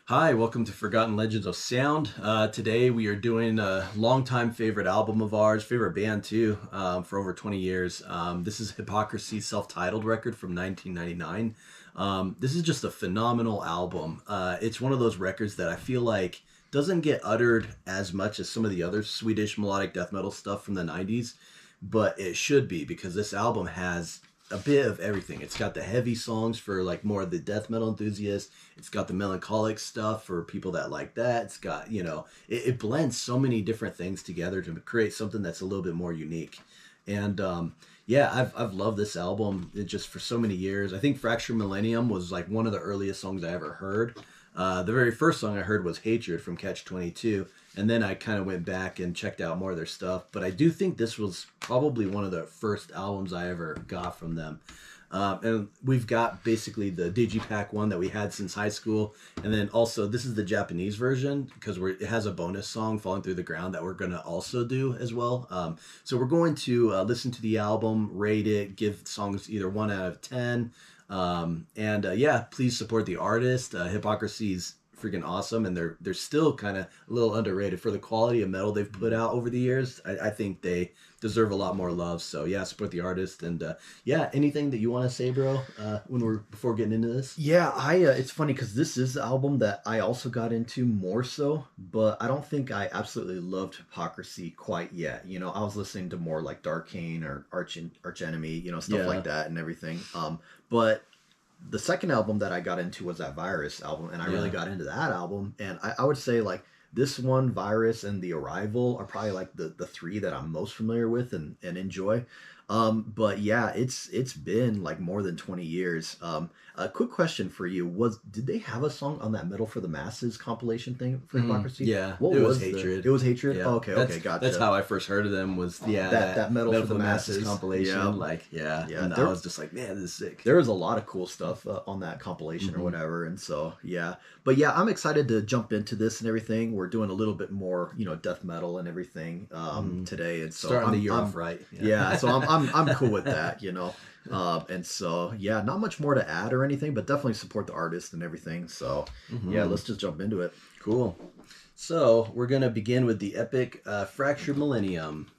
Hi, welcome to Forgotten Legends of Sound. Today we are doing a longtime favorite album of ours, favorite band too, for over 20 years. This is Hypocrisy's self-titled record from 1999. This is just a phenomenal album. It's one of those records that I feel like doesn't get uttered as much as some of the other Swedish melodic death metal stuff from the 90s, but it should be because this album has a bit of everything. It's got the heavy songs for like more of the death metal enthusiasts. It's got the melancholic stuff for people that like that. It's got, it blends so many different things together to create something that's a little bit more unique. And yeah, I've loved this album just for so many years. I think Fractured Millennium was like one of the earliest songs I ever heard. The very first song I heard was Hatred from Catch 22. And then I kind of went back and checked out more of their stuff. But I do think this was probably one of the first albums I ever got from them. And we've got basically the Digipack one that we had since high school. And then also this is the Japanese version because it has a bonus song, Falling Through the Ground, that we're going to also do as well. So we're going to listen to the album, rate it, give songs either 1 out of 10. Yeah, please support the artist. Hypocrisy's freaking awesome, and they're still kind of a little underrated for the quality of metal they've put out over the years. I think they deserve a lot more love. So yeah, support the artist. And yeah, anything that you want to say, bro, before getting into this? Yeah, it's funny because this is the album that I also got into more so, but I don't think I absolutely loved Hypocrisy quite yet. I was listening to more like Darkane or Arch Enemy, stuff like that and everything. But the second album that I got into was that Virus album, and I really got into that album. And I would say like this one, Virus, and The Arrival are probably like the three that I'm most familiar with and enjoy. But yeah, it's been like more than 20 years. A quick question for you did they have a song on that Metal for the Masses compilation thing for Hypocrisy? Yeah, what it was Hatred. It was Hatred? Yeah. Oh, okay, gotcha. That's how I first heard of them was, that Metal for the Masses compilation. Yeah. And I was just like, man, this is sick. There was a lot of cool stuff on that compilation or whatever. And so, yeah. But yeah, I'm excited to jump into this and everything. We're doing a little bit more, death metal and everything today. And so starting the year off right. Yeah, so I'm cool with that, and so yeah, not much more to add or anything, but definitely support the artist and everything. So yeah, let's just jump into it. Cool. So we're gonna begin with the epic Fractured Millennium.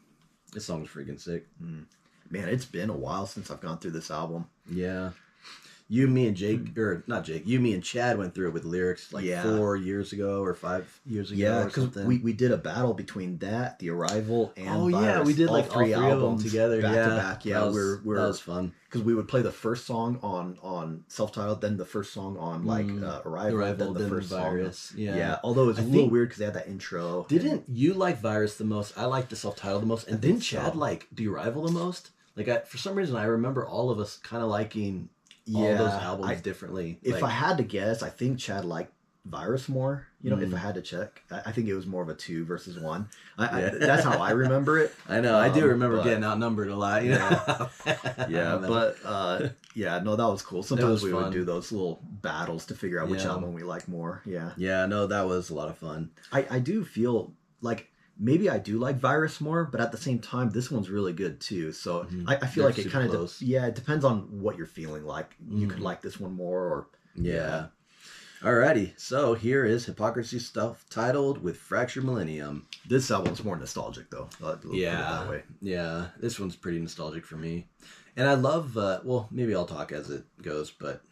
This song's freaking sick. Man, it's been a while since I've gone through this album. Yeah. You, me, and Jake, or not Jake, you, me, and Chad went through it with lyrics like 4 years ago or 5 years ago. Yeah, because we did a battle between that, The Arrival, and Virus. We did all like three albums together, back to back. Yeah, that was fun because we would play the first song on self-titled, then the first song on like Arrival, then the first Virus. Song. Yeah. Although it's a little weird because they had that intro. Didn't you like Virus the most? I liked the self-titled the most, and didn't Chad like The Arrival the most? Like for some reason, I remember all of us kind of liking all those albums differently. If I had to guess, I think Chad liked Virus more. If I had to check, I think it was more of a 2 versus 1. That's how I remember it. I know. I do remember getting outnumbered a lot. Yeah, no, that was cool. Sometimes we would do those little battles to figure out which album we like more. Yeah, no, that was a lot of fun. I do feel like maybe I do like Virus more, but at the same time, this one's really good too. So I feel like it kind of it depends on what you're feeling like. You could like this one more, or Alrighty, so here is Hypocrisy stuff titled with Fractured Millennium. This album's more nostalgic though. Put it that way. Yeah, this one's pretty nostalgic for me, and I love. Well, maybe I'll talk as it goes, but.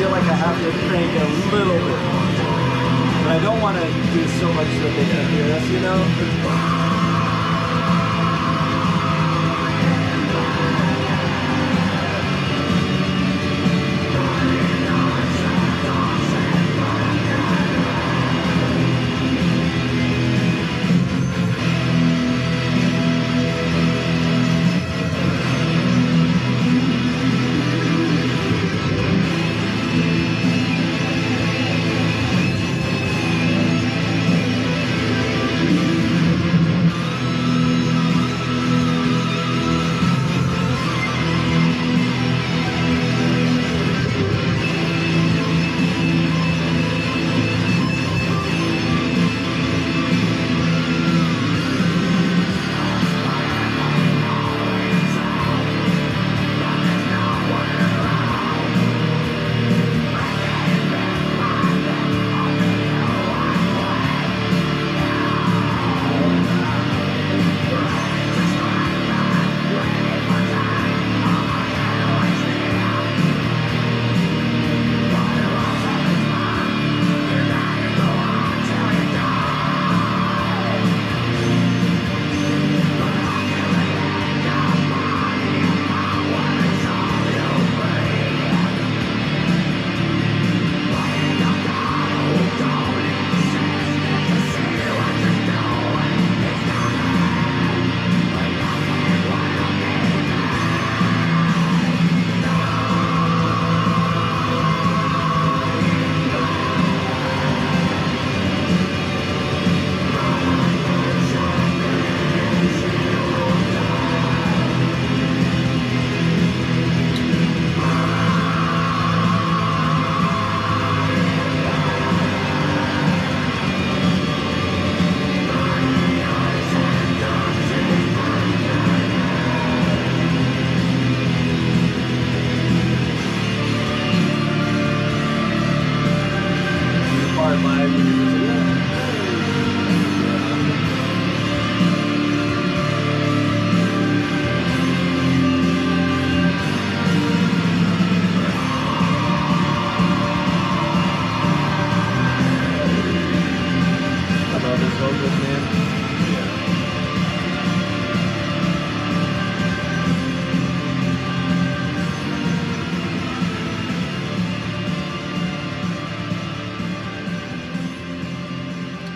feel like I have to crank a little bit more. But I don't want to do so much that they can hear us, you know?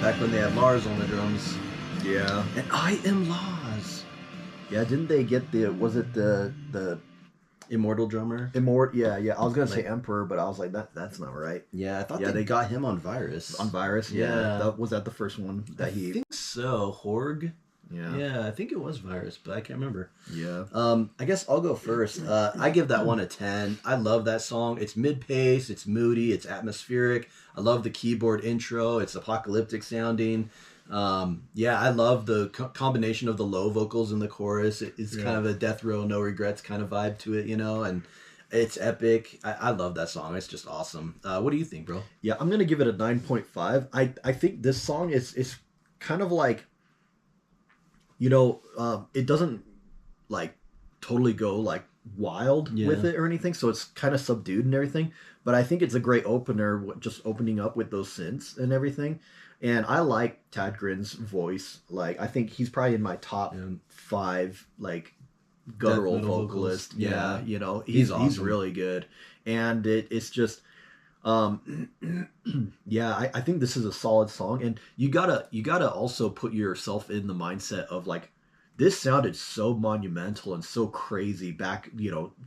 Back when they had Lars on the drums. Yeah. And I am Lars. Yeah, didn't they get was it the Immortal drummer? Yeah. I was gonna say Emperor, but I was like, that's not right. Yeah, I thought they got him on Virus. On Virus, yeah. Was that the first one that I think so. Horg? Yeah, I think it was Virus, but I can't remember. Yeah. I guess I'll go first. I give that one a 10. I love that song. It's mid-pace, it's moody, it's atmospheric. I love the keyboard intro. It's apocalyptic sounding. I love the combination of the low vocals in the chorus. It's kind of a death row, no regrets kind of vibe to it, you know, and it's epic. I love that song. It's just awesome. What do you think, bro? Yeah, I'm going to give it a 9.5. I think this song is kind of like, you know, it doesn't like totally go like wild with it or anything, so it's kind of subdued and everything, but I think it's a great opener, just opening up with those synths and everything. And I like Tad Grin's voice. Like, I think he's probably in my top 5 like guttural vocalist. Yeah, you know, he's awesome. He's really good, and it's just I think this is a solid song, and you gotta also put yourself in the mindset of like, this sounded so monumental and so crazy back,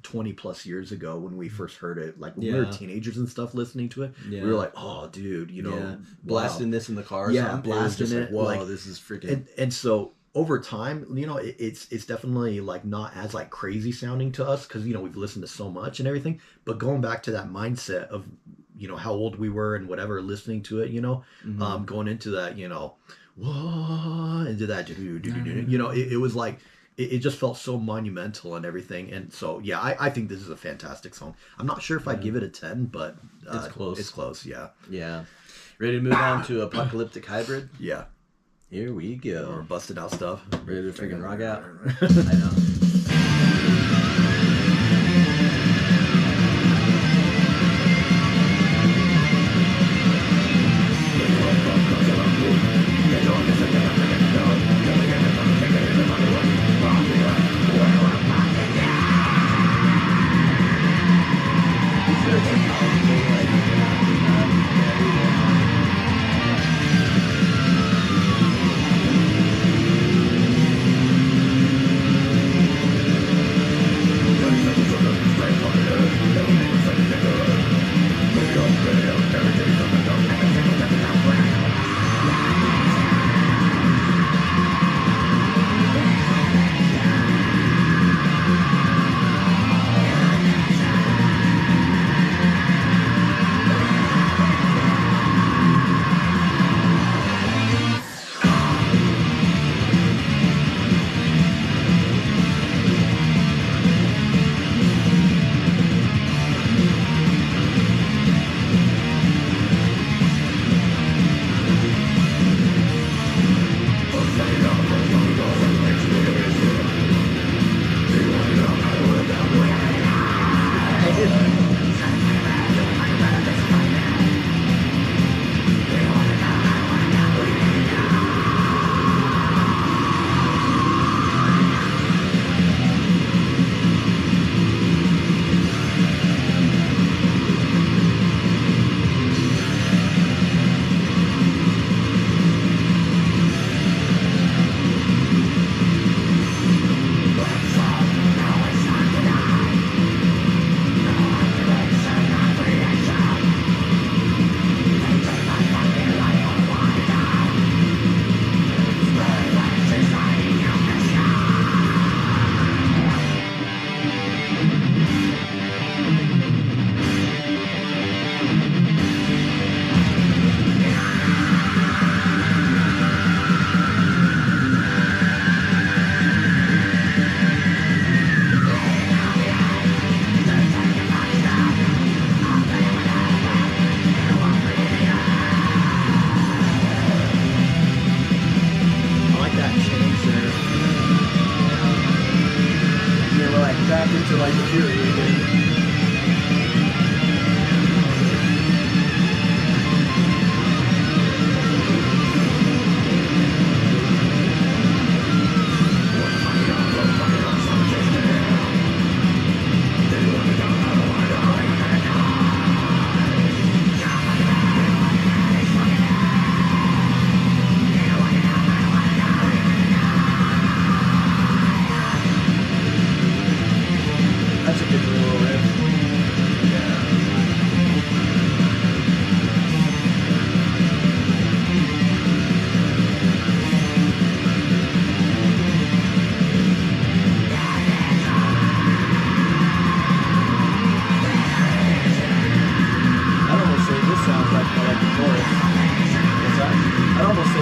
20 plus years ago when we first heard it. Like, when we were teenagers and stuff listening to it, we were like, oh, dude, blasting this in the car. Blasting it. Like, whoa, like, this is freaking. And so over time, it's definitely like not as like crazy sounding to us because we've listened to so much and everything. But going back to that mindset of how old we were and whatever, listening to it, going into that, whoa, into that, it was like, it just felt so monumental and everything. And so, I think this is a fantastic song. I'm not sure if I'd give it a 10, but it's close. It's close, yeah. Yeah. Ready to move on to Apocalyptic Hybrid? Yeah. Here we go. We're busting out stuff. Ready to freaking rock out. I know.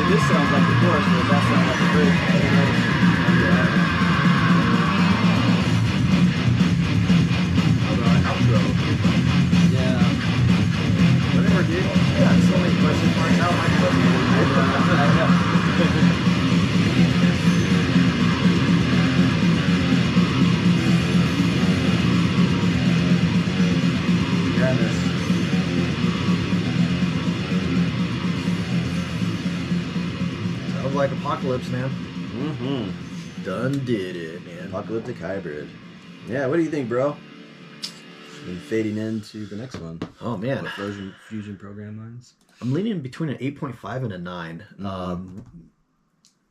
this sounds like the chorus, whereas that sounds like the bridge. Outro. Yeah. Whatever, dude. Yeah, so many question marks. How am I supposed Sounds like Apocalypse, man. Mm-hmm. Done did it, man. Apocalyptic hybrid. Yeah, what do you think, bro? And fading into the next one. Oh, man. What fusion program lines? I'm leaning between an 8.5 and a 9.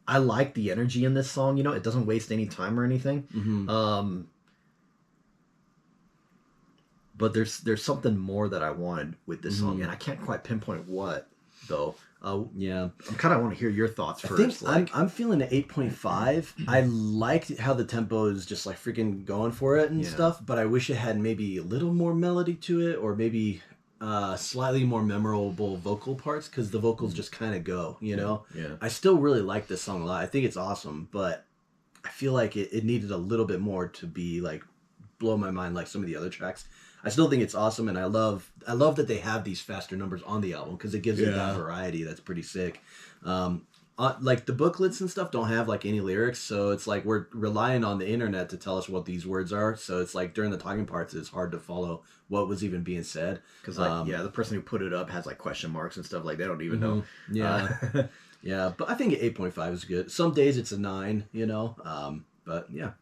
I like the energy in this song. You know, it doesn't waste any time or anything. Mm-hmm. But there's something more that I wanted with this song, and I can't quite pinpoint what, though. Yeah. I kind of want to hear your thoughts I first. think I'm feeling an 8.5. I liked how the tempo is just like freaking going for it and stuff, but I wish it had maybe a little more melody to it, or maybe slightly more memorable vocal parts, because the vocals just kind of go, you know? Yeah. I still really like this song a lot. I think it's awesome, but I feel like it needed a little bit more to be like blow my mind like some of the other tracks. I still think it's awesome, and I love that they have these faster numbers on the album, because it gives you that variety that's pretty sick. Like the booklets and stuff don't have like any lyrics, so it's like we're relying on the internet to tell us what these words are. So it's like during the talking parts, it's hard to follow what was even being said. Because the person who put it up has like question marks and stuff, like they don't even know. Yeah, yeah. But I think 8.5 is good. Some days it's a 9, you know. But yeah.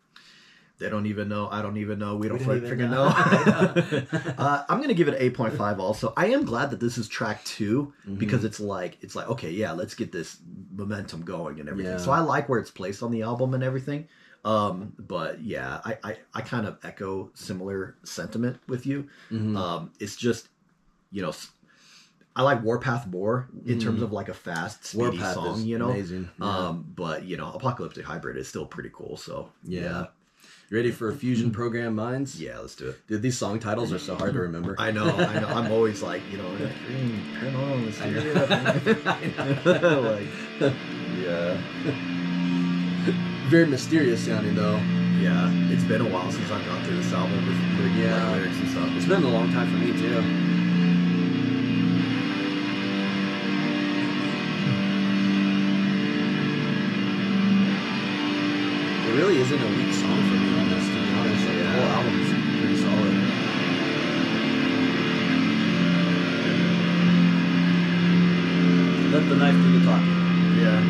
They don't even know. I don't even know. We don't even freaking know. I'm gonna give it an 8.5. Also, I am glad that this is track 2 because it's like okay, yeah, let's get this momentum going and everything. Yeah. So I like where it's placed on the album and everything. But yeah, I kind of echo similar sentiment with you. It's just, you know, I like Warpath more in terms of like a fast, speedy Warpath song. is You know, amazing. Yeah. but you know, Apocalyptic Hybrid is still pretty cool. So Yeah. You ready for Fusion Program Minds? Yeah, let's do it. Dude, these song titles are so hard to remember. I know. I'm always like, you know, turn on, let's do it. Like, yeah. Very mysterious sounding though. Yeah, it's been a while since I've gone through this album with like, lyrics and stuff. It's been a long time for me too. It really isn't a weak song for me on this, to be honest. Like, the whole album's pretty solid. Let the knife do the talking. Yeah.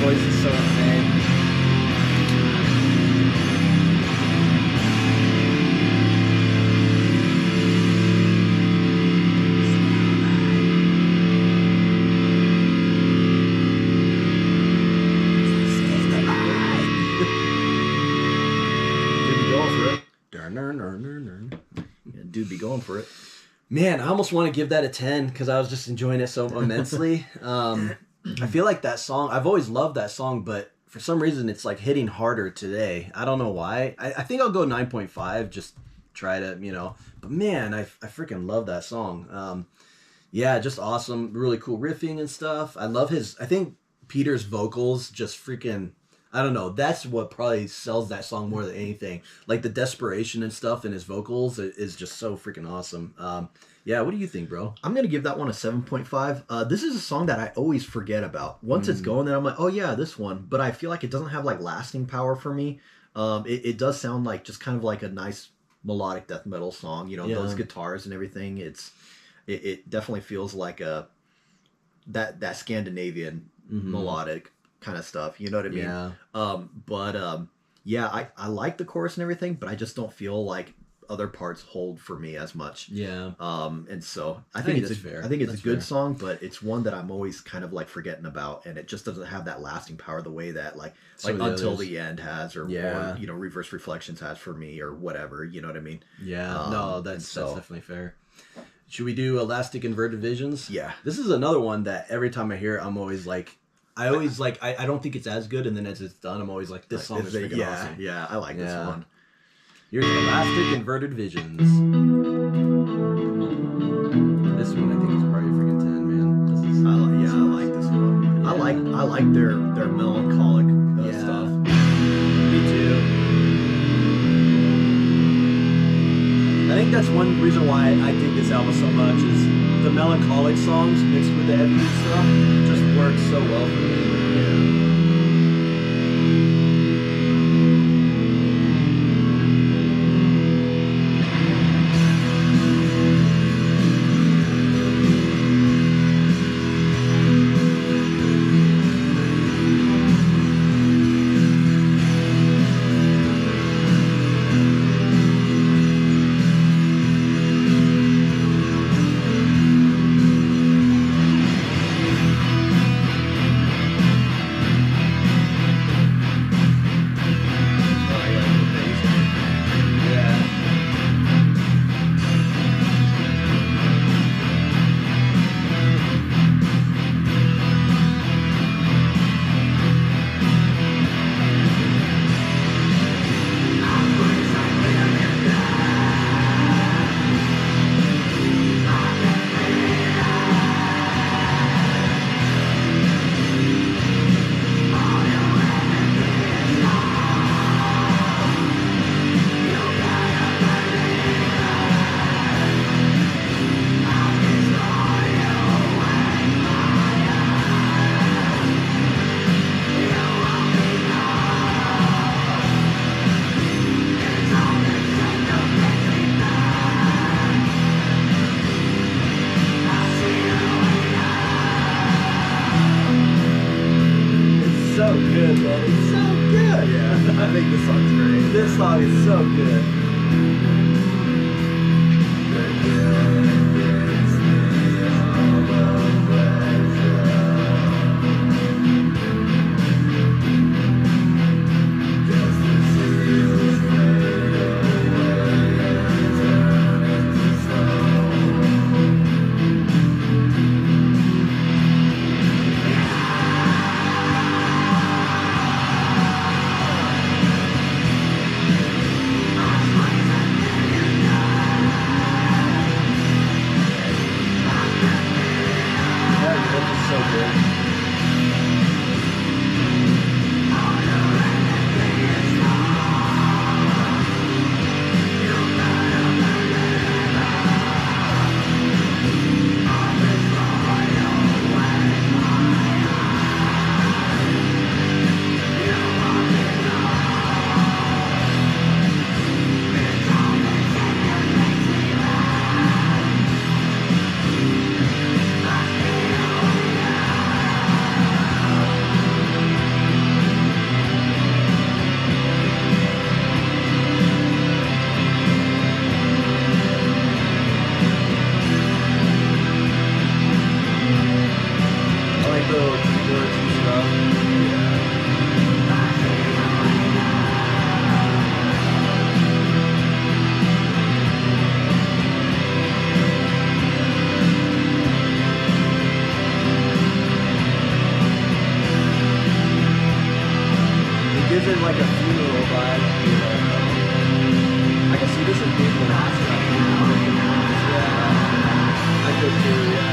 voice is so insane. Dude be going for it. Man, I almost want to give that a 10 because I was just enjoying it so immensely. I feel like that song, I've always loved that song, but for some reason it's like hitting harder today. I don't know why. I think I'll go 9.5, just try to, you know. But man, I freaking love that song. Yeah, just awesome. Really cool riffing and stuff. I think Peter's vocals just freaking, I don't know. That's what probably sells that song more than anything. Like the desperation and stuff in his vocals is just so freaking awesome. Yeah, what do you think, bro? I'm gonna give that one a 7.5. This is a song that I always forget about. Once it's going, then I'm like, oh yeah, this one. But I feel like it doesn't have like lasting power for me. It does sound like just kind of like a nice melodic death metal song. You know, those guitars and everything. It definitely feels like that Scandinavian melodic kind of stuff. You know what I mean? Yeah. I like the chorus and everything, but I just don't feel like other parts hold for me as much. Yeah. And so I think it's fair. I think it's That's a good fair. song, but it's one that I'm always kind of like forgetting about, and it just doesn't have that lasting power the way that like Some of the Until others. the End has, or you know, Reverse Reflections has for me, or whatever. You know what I mean? Yeah. No, that's so- definitely fair. Should we do Elastic Inverted Visions? Yeah. This is another one that every time I hear it, I'm always like, I don't think it's as good, and then as it's done, I'm always like, this song is freaking awesome. Yeah, I like this one. Here's Elastic Inverted Visions. This one I think is probably freaking 10, man. This is I like this one. Yeah. I like their melancholic stuff. Me too. I think that's one reason why I dig this album so much is the melancholic songs mixed with the heavy stuff just works so well for me. So good, man. It's so good. Yeah, I think this song's great. This song is so good. in like a funeral vibe. I can see this as being the last track. Yeah, I could too. Yeah.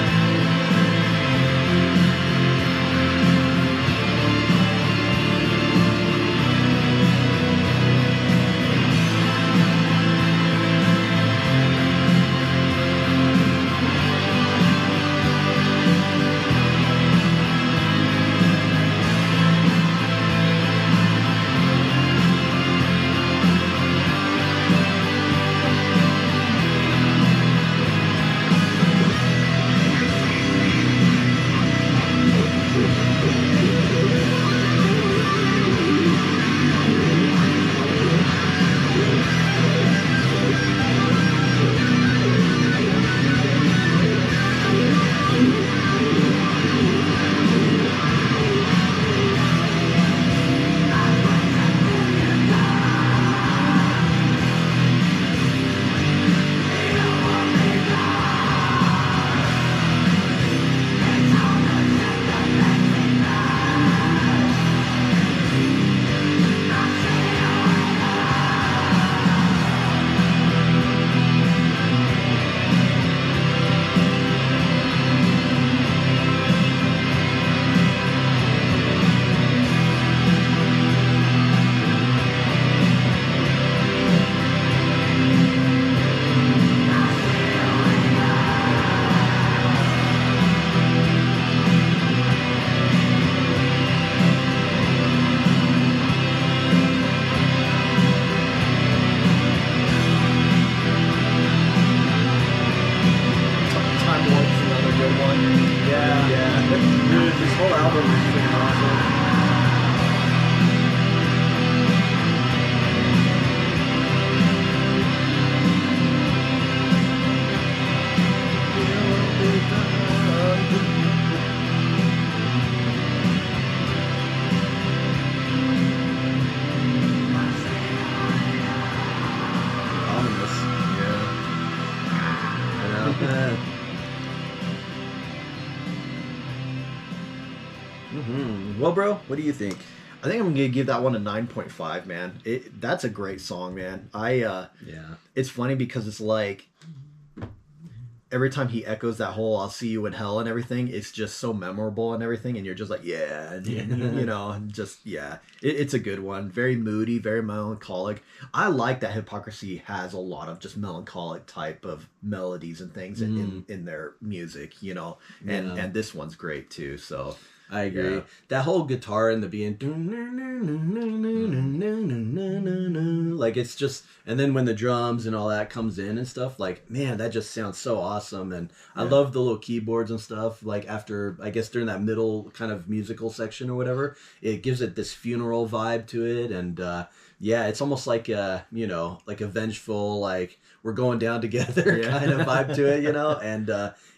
Well, bro, what do you think? I think I'm gonna give that one a 9.5, man. That's a great song, man. Yeah. It's funny because it's like every time he echoes that whole "I'll see you in hell" and everything, it's just so memorable and everything, and you're just like, yeah, and, you know, just yeah. It's a good one. Very moody, very melancholic. I like that Hypocrisy has a lot of just melancholic type of melodies and things in their music, you know, and this one's great too. So. I agree. Yeah. That whole guitar in the beginning, like it's just, and then when the drums and all that comes in and stuff, like, man, that just sounds so awesome. And I love the little keyboards and stuff. Like after, I guess during that middle kind of musical section or whatever, it gives it this funeral vibe to it. And yeah, it's almost like you know, like a vengeful, like we're going down together kind of vibe to it, you know. And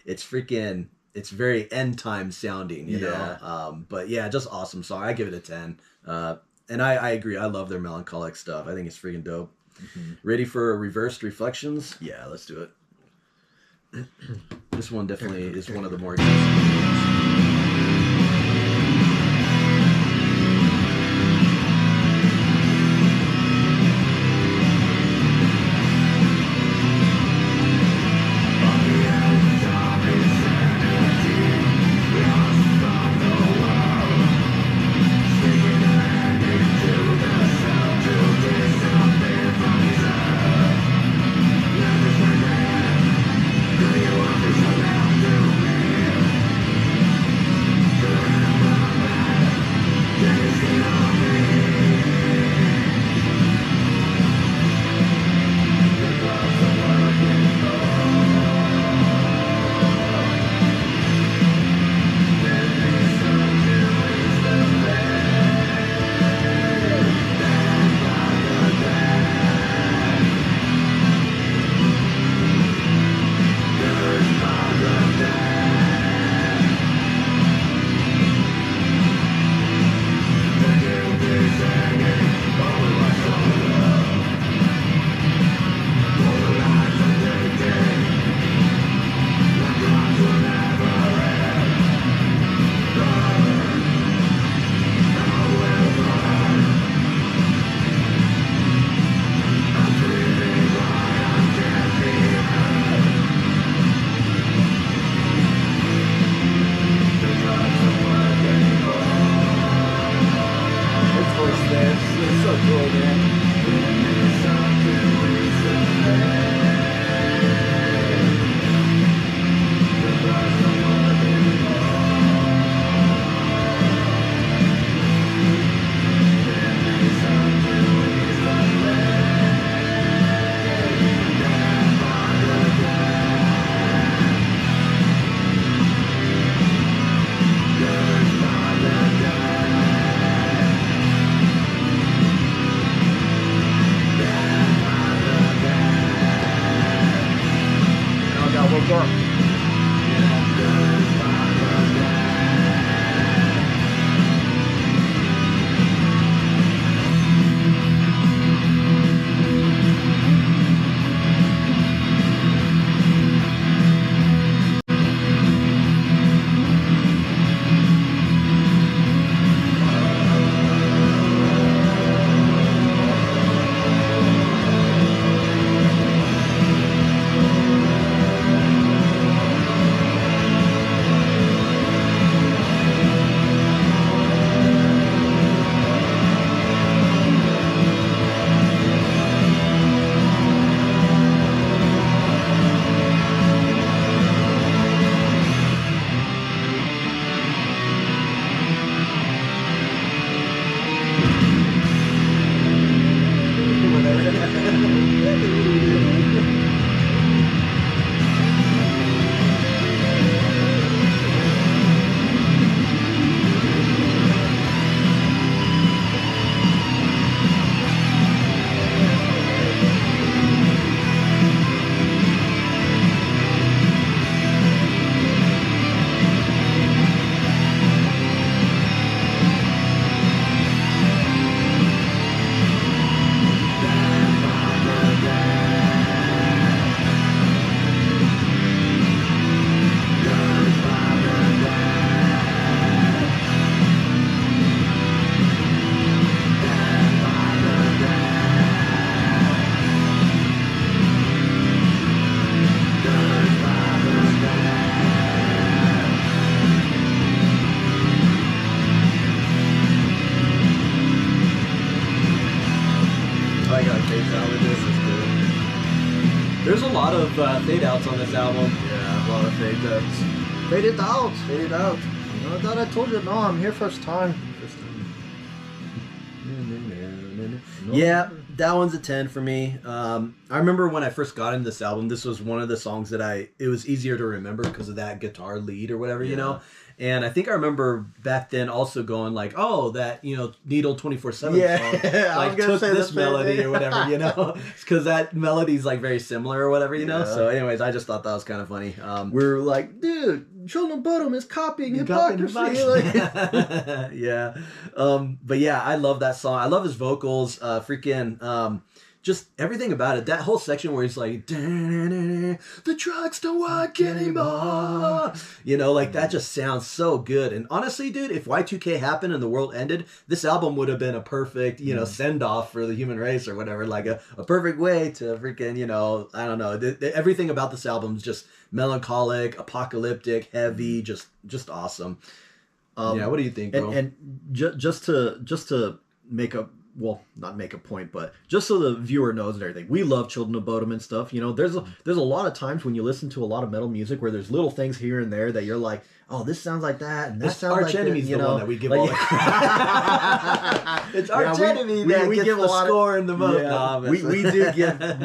it's freaking. It's very end time sounding, you know. But yeah, just awesome song. I give it a 10. And I agree. I love their melancholic stuff. I think it's freaking dope. Mm-hmm. Ready for reversed reflections? Yeah, let's do it. This one definitely is one of the more expensive. way, man. Now I got woke up. I got fades out with this. It's good. There's a lot of fade outs on this album. Yeah, a lot of fade outs. Fade it out. Fade it out. I thought I told you. No, I'm here first time. First time. No. Yeah, that one's a 10 for me. I remember when I first got into this album, this was one of the songs that it was easier to remember because of that guitar lead or whatever, you know? And I think I remember back then also going like, oh, that, Needle 24/7 song. I was gonna took say this the same melody thing. or whatever, because that melody's like very similar or whatever, you know? Yeah. So anyways, I just thought that was kind of funny. We're like, dude, Children of Bodom is copying Hypocrisy. Like, Yeah. But yeah, I love that song. I love his vocals. Just everything about it. That whole section where he's like, the trucks don't work anymore. That just sounds so good. And honestly, dude, if Y2K happened and the world ended, this album would have been a perfect, send off for the human race or whatever. Like a perfect way to freaking, I don't know. Everything about this album is just melancholic, apocalyptic, heavy, just awesome. What do you think, bro? And just to make a not make a point, but just so the viewer knows and everything, we love Children of Bodom and stuff. There's a lot of times when you listen to a lot of metal music where there's little things here and there that you're like, oh, this sounds like that, and that sounds Arch like that. Enemy's the one that we give like, all the crap. It's Arch Enemy that gets give the score in the most. Yeah, Nah,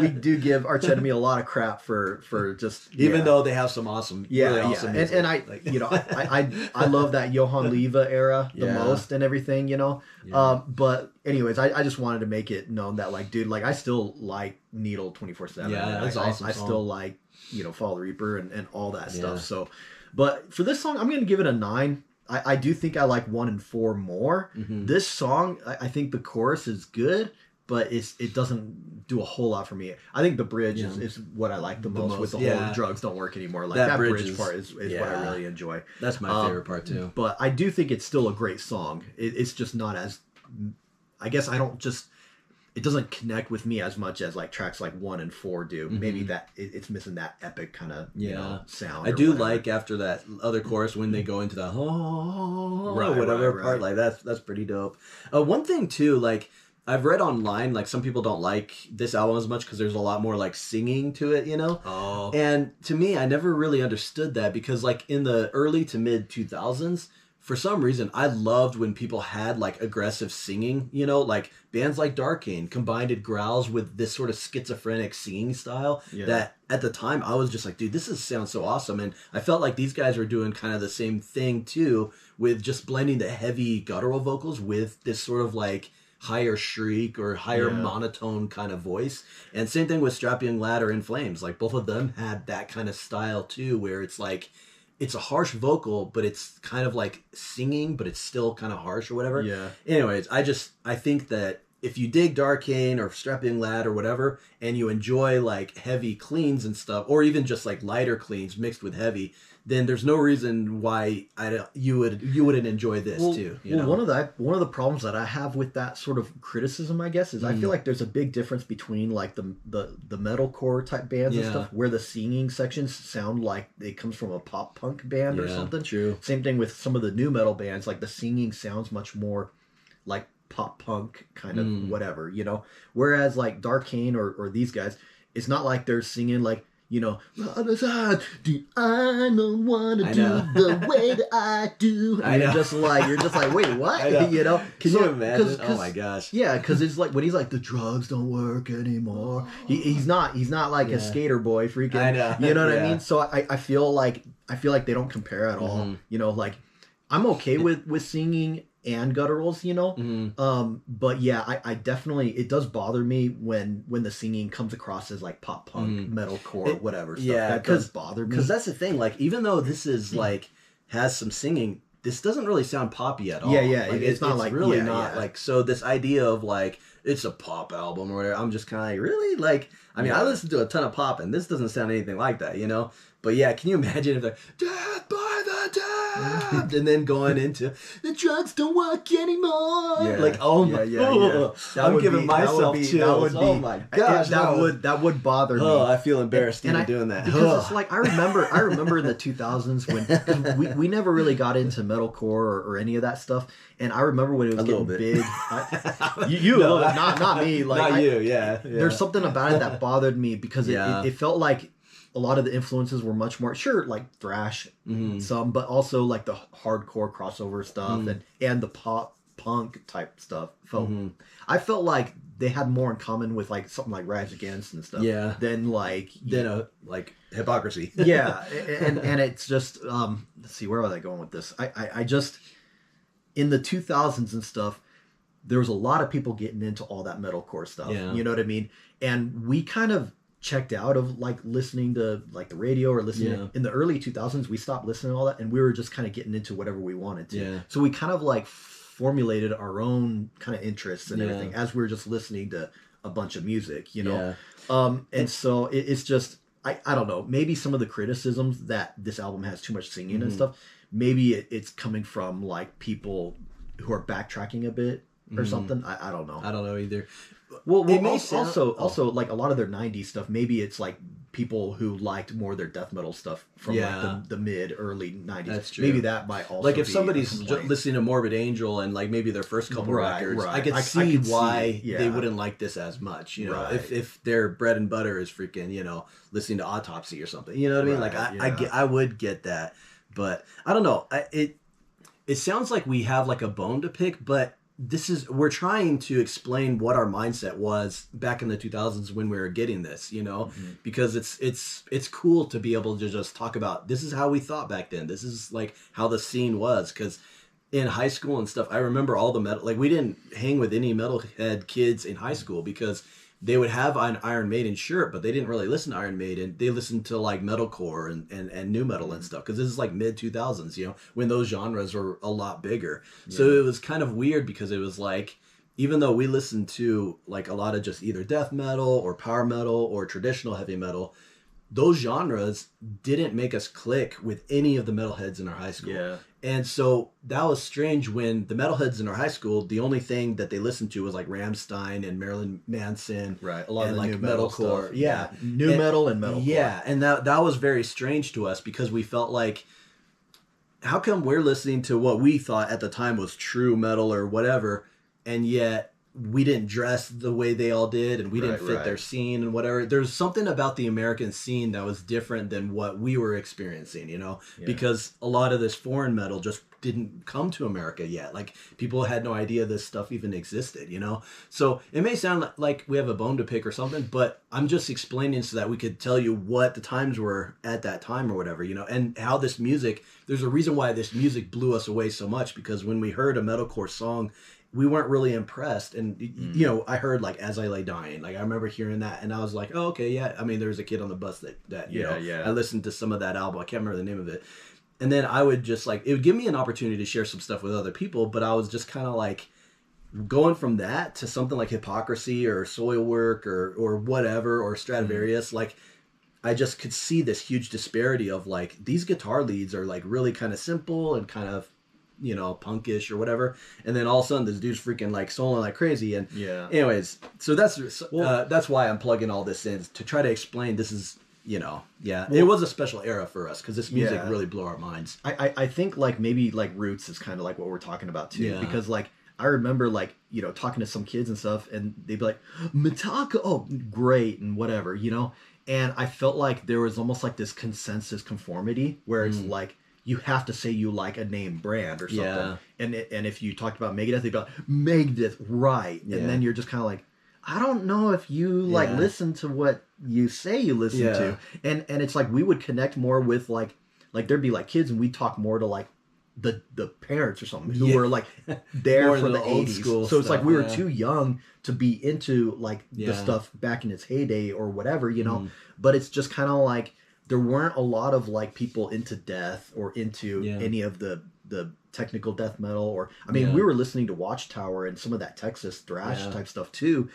we do give Arch Enemy a lot of crap for just even though they have some awesome, really awesome music. And I love that Johann Leva era the most and everything, but anyways, I just wanted to make it known that I still like Needle 24/7. Yeah, that's awesome. I still like Follow the Reaper and all that stuff. So, but for this song, I'm gonna give it a 9. I do think I like 1 and 4 more. Mm-hmm. This song, I think the chorus is good, but it doesn't do a whole lot for me. I think the bridge is what I like the most with the whole drugs don't work anymore. Like that bridge part is what I really enjoy. That's my favorite part too. But I do think it's still a great song. It's just not as, I guess it doesn't connect with me as much as like tracks like 1 and 4 do. Mm-hmm. Maybe that it's missing that epic kind of sound. I do like after that other chorus when they go into the whatever part. Like that's pretty dope. One thing too, like I've read online like some people don't like this album as much because there's a lot more like singing to it, you know. Oh. And to me, I never really understood that because like in the early to mid 2000s, for some reason, I loved when people had like aggressive singing, you know, like bands like Darkane combined growls with this sort of schizophrenic singing style that at the time I was just like, dude, sounds so awesome. And I felt like these guys were doing kind of the same thing too, with just blending the heavy guttural vocals with this sort of like higher shriek or higher monotone kind of voice. And same thing with Strap Young Lad or In Flames. Like both of them had that kind of style too, where it's like, it's a harsh vocal, but it's kind of like singing, but it's still kind of harsh or whatever. Yeah. Anyways, I think that if you dig Darkane or Strap Young Lad or whatever, and you enjoy like heavy cleans and stuff, or even just like lighter cleans mixed with heavy, then there's no reason why you wouldn't enjoy this too. You know? One of the problems that I have with that sort of criticism, I guess, is I feel like there's a big difference between like the metalcore type bands and stuff, where the singing sections sound like it comes from a pop punk band or something. True. Same thing with some of the new metal bands, like the singing sounds much more like pop punk kind of whatever, you know. Whereas like Darkane or these guys, it's not like they're singing like, you know, do I know what to do the way that I do? And you're just like, wait, what? You know? Can you imagine? Oh my gosh. Yeah, because it's like when he's like, the drugs don't work anymore. He's not like a skater boy freaking. I know. You know what I mean? So I feel like they don't compare at all. You know, like I'm okay with singing and gutturals, you know. But yeah, I definitely, it does bother me when the singing comes across as like pop punk, metalcore, whatever stuff. Yeah, that does bother me. Because that's the thing, like even though this is like has some singing, this doesn't really sound poppy at all. Yeah, like, it's not like really not like, so this idea of like it's a pop album or whatever, I'm just kind of like, really, like, I mean, I listen to a ton of pop and this doesn't sound anything like that, you know. But yeah, can you imagine if they're death by the damned and then going into the drugs don't work anymore? Yeah. Like, oh my, I'm giving myself chills. Oh my gosh, that would bother me. Oh, I feel embarrassed even doing that. Because it's like I remember in the 2000s when we never really got into metalcore or any of that stuff. And I remember when it was getting big. Not me. Like not you. Yeah. There's something about it that bothered me because it felt like a lot of the influences were much more like thrash, some, but also like the hardcore crossover stuff and the pop punk type stuff. I felt like they had more in common with like something like Rise Against and stuff. Yeah. Than like Hypocrisy. Yeah, and it's just let's see, where was I going with this? I just in the 2000s and stuff, there was a lot of people getting into all that metalcore stuff. Yeah. You know what I mean? And we kind of checked out of like listening to like the radio or listening in the early 2000s. We stopped listening to all that and we were just kind of getting into whatever we wanted to. Yeah. So we kind of like formulated our own kind of interests and everything as we were just listening to a bunch of music, you know. And so it's just I don't know, maybe some of the criticisms that this album has too much singing and stuff, maybe it's coming from like people who are backtracking a bit or something. I don't know. I don't know either. Well, also like a lot of their 90s stuff, maybe it's like people who liked more their death metal stuff from like the mid early 90s. That's true. Maybe that might also like if be somebody's listening to Morbid Angel and like maybe their first couple records, I could see why they wouldn't like this as much, you know. If their bread and butter is freaking, you know, listening to Autopsy or something, you know what I mean? Like I would get that, but I don't know. It sounds like we have like a bone to pick, but we're trying to explain what our mindset was back in the 2000s when we were getting this, you know, because it's cool to be able to just talk about this is how we thought back then. This is like how the scene was, because in high school and stuff, I remember all the metal, like we didn't hang with any metalhead kids in high school because they would have an Iron Maiden shirt, but they didn't really listen to Iron Maiden. They listened to like metalcore and new metal and stuff, because this is like mid 2000s, you know, when those genres were a lot bigger. So it was kind of weird because it was like, even though we listened to like a lot of just either death metal or power metal or traditional heavy metal, those genres didn't make us click with any of the metalheads in our high school. Yeah. And so that was strange when the metalheads in our high school, the only thing that they listened to was like Rammstein and Marilyn Manson. Right. A lot and of the like new metal metalcore. stuff. Yeah. New metal and metalcore. Yeah. And that was very strange to us because we felt like, how come we're listening to what we thought at the time was true metal or whatever, and yet we didn't dress the way they all did, and we didn't fit Right. their scene and whatever. There's something about the American scene that was different than what we were experiencing, you know, Yeah. because a lot of this foreign metal just didn't come to America yet. Like, people had no idea this stuff even existed, you know? So it may sound like we have a bone to pick or something, but I'm just explaining so that we could tell you what the times were at that time or whatever, you know, and how this music, there's a reason why this music blew us away so much, because when we heard a metalcore song, we weren't really impressed. And you know, I heard like As I Lay Dying, like I remember hearing that and I was like, oh, okay, yeah. I mean, there was a kid on the bus that you know, I listened to some of that album. I can't remember the name of it. And then I would just like, it would give me an opportunity to share some stuff with other people, but I was just kind of like going from that to something like Hypocrisy or Soilwork or whatever, or Stradivarius. Like, I just could see this huge disparity of like, these guitar leads are like really kind of simple and kind of, you know, punkish or whatever, and then all of a sudden this dude's freaking like soloing like crazy. And anyways, so that's why I'm plugging all this in, to try to explain this is, you know, it was a special era for us because this music really blew our minds. I think like maybe like Roots is kind of like what we're talking about too, because like I remember like, you know, talking to some kids and stuff, and they'd be like, Metallica, oh great, and whatever, you know. And I felt like there was almost like this consensus conformity where it's like, you have to say you like a name brand or something. Yeah. And if you talked about Megadeth, they'd be like, Megadeth, right. And then you're just kind of like, I don't know if you like listen to what you say you listen to. And it's like we would connect more with like there'd be like kids, and we'd talk more to like the parents or something who were like there for the 80s. So it's like we were too young to be into like the stuff back in its heyday or whatever, you know. But it's just kind of like, there weren't a lot of like people into death or into any of the technical death metal, or I mean, we were listening to Watchtower and some of that Texas thrash type stuff too,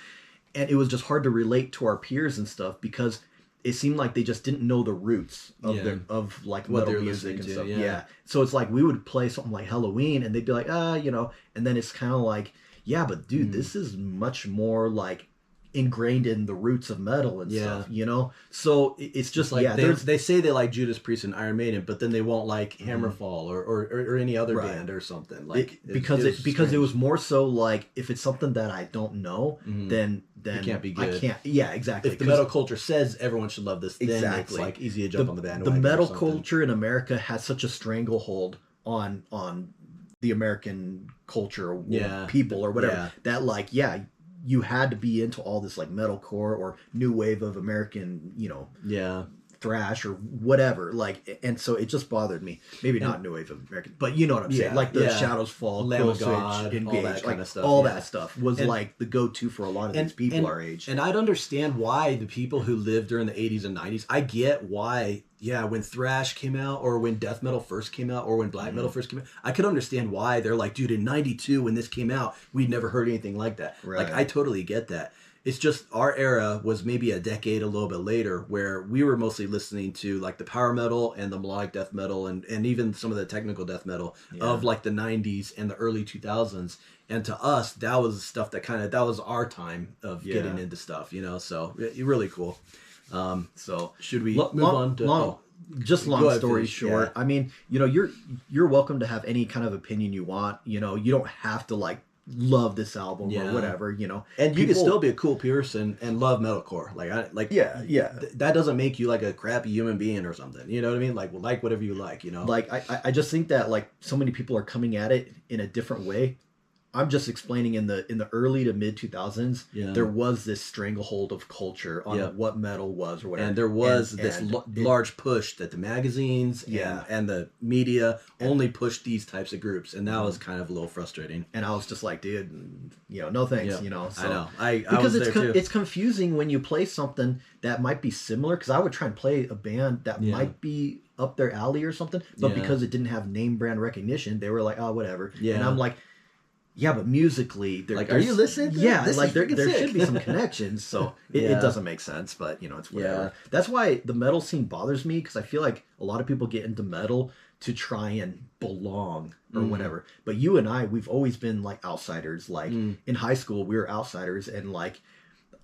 and it was just hard to relate to our peers and stuff because it seemed like they just didn't know the roots of of like what metal music and stuff. So it's like we would play something like Halloween, and they'd be like, you know, and then it's kind of like, but dude, this is much more like ingrained in the roots of metal and stuff, you know. So it's just like they say they like Judas Priest and Iron Maiden, but then they won't like Hammerfall or any other band or something, like because it was more so like, if it's something that I don't know, then it can't be good. I can't. Exactly. If the metal culture says everyone should love this, then it's like easy to jump on the bandwagon. The metal culture in America has such a stranglehold on the American culture or people or whatever that like you had to be into all this like metalcore or new wave of American, you know, thrash or whatever. Like, and so it just bothered me. Maybe not new wave of American, but you know what I'm saying. Like the Shadows Fall, Lamb of God, Engage, all that kind of stuff. All that stuff was like the go-to for a lot of these people our age. And I'd understand why the people who lived during the 80s and 90s, I get why. When thrash came out, or when death metal first came out, or when black metal first came out, I could understand why they're like, dude, in 92 when this came out, we'd never heard anything like that. Like, I totally get that. It's just our era was maybe a decade a little bit later, where we were mostly listening to like the power metal and the melodic death metal and even some of the technical death metal of like the 90s and the early 2000s. And to us, that was stuff that that was our time of getting into stuff, you know. So really cool. So should we move on to long story short? I mean, you know, you're welcome to have any kind of opinion you want. You know, you don't have to like love this album or whatever, you know. And you can still be a cool person and love metalcore. That doesn't make you like a crappy human being or something. You know what I mean? Like whatever you like, you know. Like I just think that like so many people are coming at it in a different way. I'm just explaining in the early to mid 2000s, there was this stranglehold of culture on what metal was or whatever. And there was this large push that the magazines and the media only pushed these types of groups. And that was kind of a little frustrating. And I was just like, dude, you know, no thanks, you know. So, I know. I was there too. It's confusing when you play something that might be similar, because I would try and play a band that might be up their alley or something, but because it didn't have name brand recognition, they were like, oh, whatever. And I'm like, but musically, are you listening? Like there should be some connections. So it doesn't make sense, but you know, it's whatever. That's why the metal scene bothers me, because I feel like a lot of people get into metal to try and belong or whatever. But you and I, we've always been like outsiders. Like in high school, we were outsiders, and like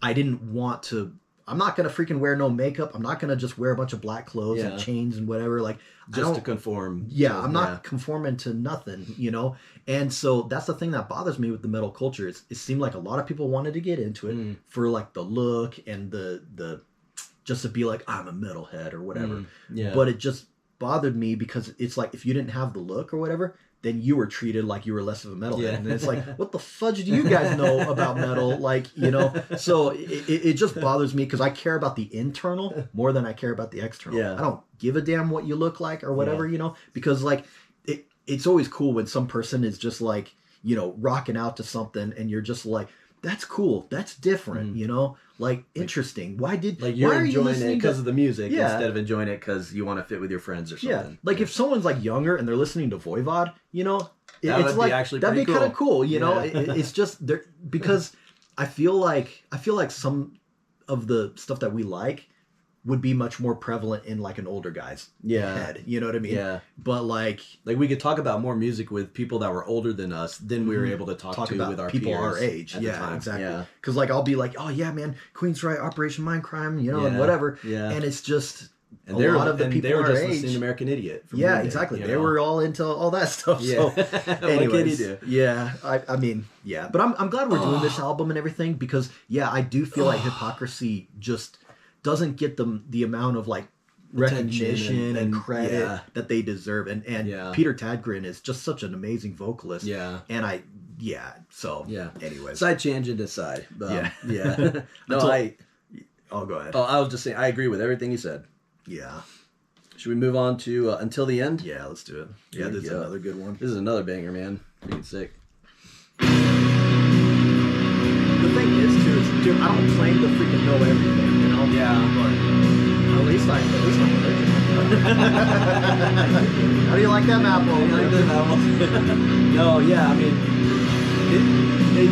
I didn't want to I'm not gonna freaking wear no makeup. I'm not gonna just wear a bunch of black clothes and chains and whatever. Like just to conform. Yeah, I'm not conforming to nothing, you know. And so that's the thing that bothers me with the metal culture. It seemed like a lot of people wanted to get into it for like the look and the just to be like, I'm a metalhead or whatever. But it just bothered me because it's like if you didn't have the look or whatever, then you were treated like you were less of a metalhead. And it's like, what the fudge do you guys know about metal? Like, you know, so it just bothers me because I care about the internal more than I care about the external. I don't give a damn what you look like or whatever, you know, because like it's always cool when some person is just like, you know, rocking out to something and you're just like, that's cool. That's different, you know? Like, interesting. Why you're are enjoying you it because of the music instead of enjoying it because you want to fit with your friends or something. Yeah. Like, if someone's, like, younger and they're listening to Voivod, you know? That'd be kind of cool, you know? It's just, because I feel like some of the stuff that we like would be much more prevalent in like an older guy's head. You know what I mean? Yeah. But like we could talk about more music with people that were older than us than we were able to talk to about with our people peers our age. At the time. Exactly. Yeah. Because like I'll be like, oh yeah, man, Queensryche, Operation Mindcrime, you know, and whatever. Yeah. And it's just a lot of the people they were just listening to American Idiot. Yeah, exactly. They were all into all that stuff. Yeah. So anyways, what can you do? Yeah. I mean, yeah. But I'm glad we're doing this album and everything because I do feel like Hypocrisy just doesn't get the amount of like recognition and credit that they deserve. And Peter Tadgren is just such an amazing vocalist. Yeah. And anyways. Side tangent aside. Yeah. No, go ahead. Oh, I was just saying, I agree with everything you said. Yeah. Should we move on to Until the End? Yeah, let's do it. Yeah, this is another good one. This is another banger, man. Freaking sick. The thing is, too, dude, I don't claim to freaking know everything, you know? Yeah. But at least I'm religious. How do you like that map? No, yeah, I mean,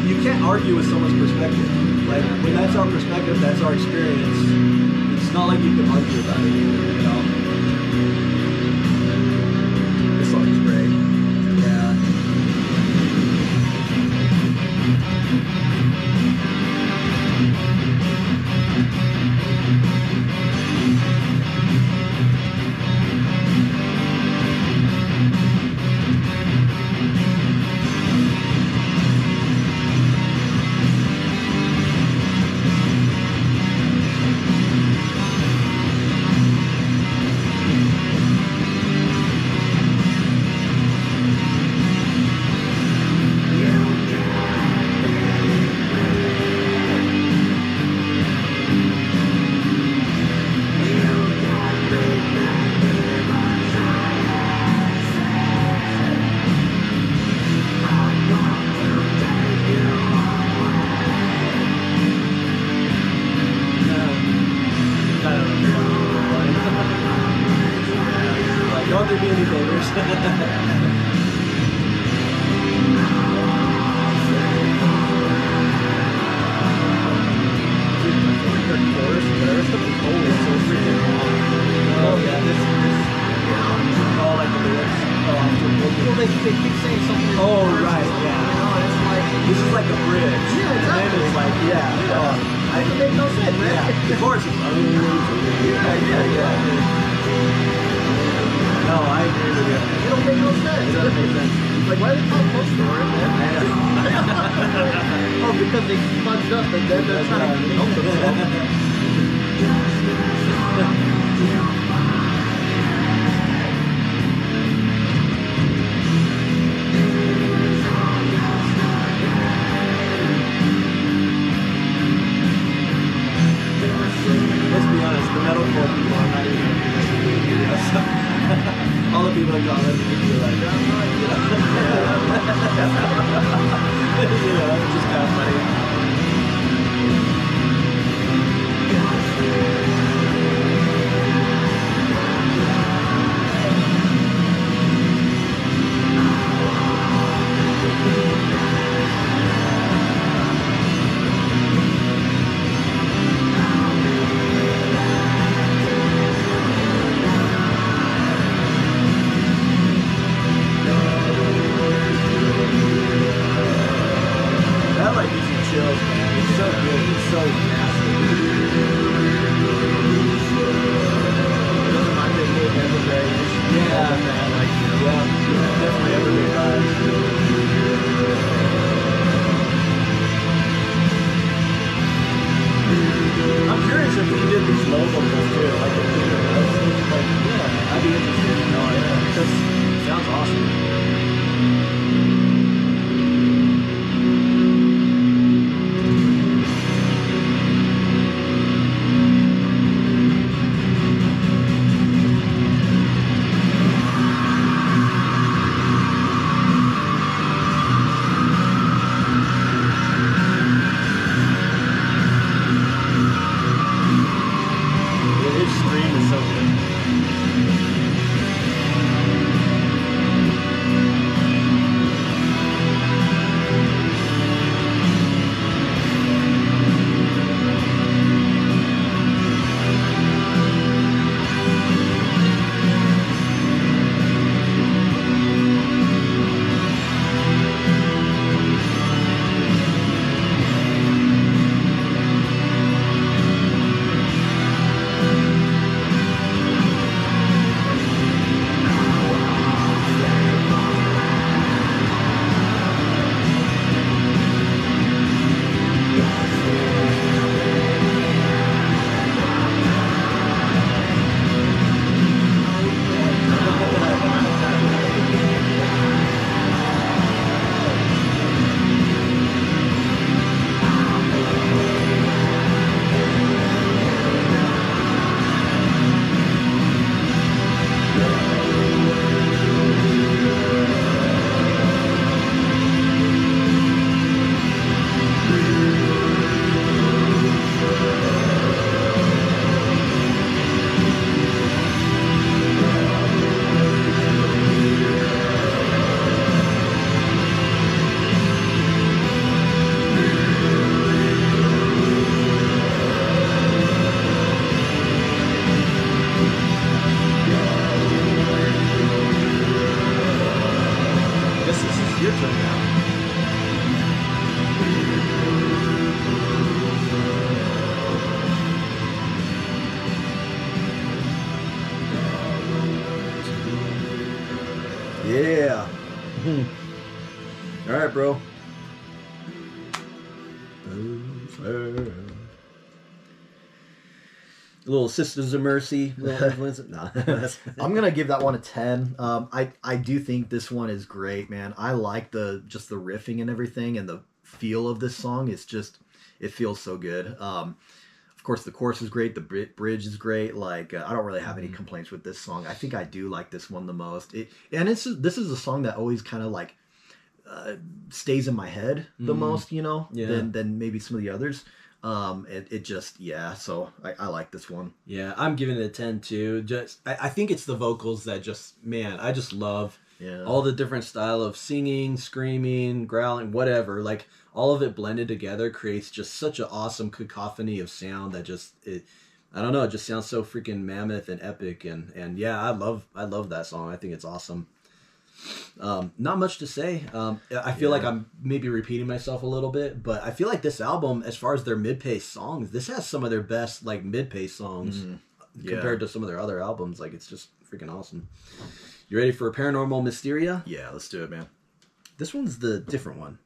you can't argue with someone's perspective. Like, when that's our perspective, that's our experience. It's not like you can argue about it, you know? This song's great. Yeah. Don't do me any favors. They keep saying something. Oh, right, yeah. You know, and it's like This is like a bridge. Yeah, exactly. And then it's like, I it makes no sense, man. yeah. The chorus is Yeah. No, I agree with you. It don't make no sense. It doesn't make sense. Like, why are they called post story, man? Oh, because they fudged up and then they're trying to help themselves. Let's be honest, the metalcore people are not even all the people in comments are like, I'm not, you know, it's just kind of funny. That like gives you chills, man. It's so good. It's so massive. Little Sisters of Mercy. Little influence. No. I'm gonna give that one a 10. I do think this one is great, man. I like just the riffing and everything, and the feel of this song. It feels so good. Of course, the chorus is great. The bridge is great. Like I don't really have any complaints with this song. I think I do like this one the most. This is a song that always kind of like stays in my head the most, you know, than maybe some of the others. So I like this one. Yeah, I'm giving it a 10 too. I think it's the vocals that I just love all the different style of singing, screaming, growling, whatever. Like all of it blended together creates just such an awesome cacophony of sound that I don't know, it just sounds so freaking mammoth and epic. And yeah, I love that song. I think it's awesome. Not much to say. I feel like I'm maybe repeating myself a little bit, but I feel like this album, as far as their mid-pace songs, this has some of their best like mid-pace songs compared to some of their other albums. Like it's just freaking awesome. You ready for Paranormal Mysteria? Yeah, let's do it, man. This one's the different one.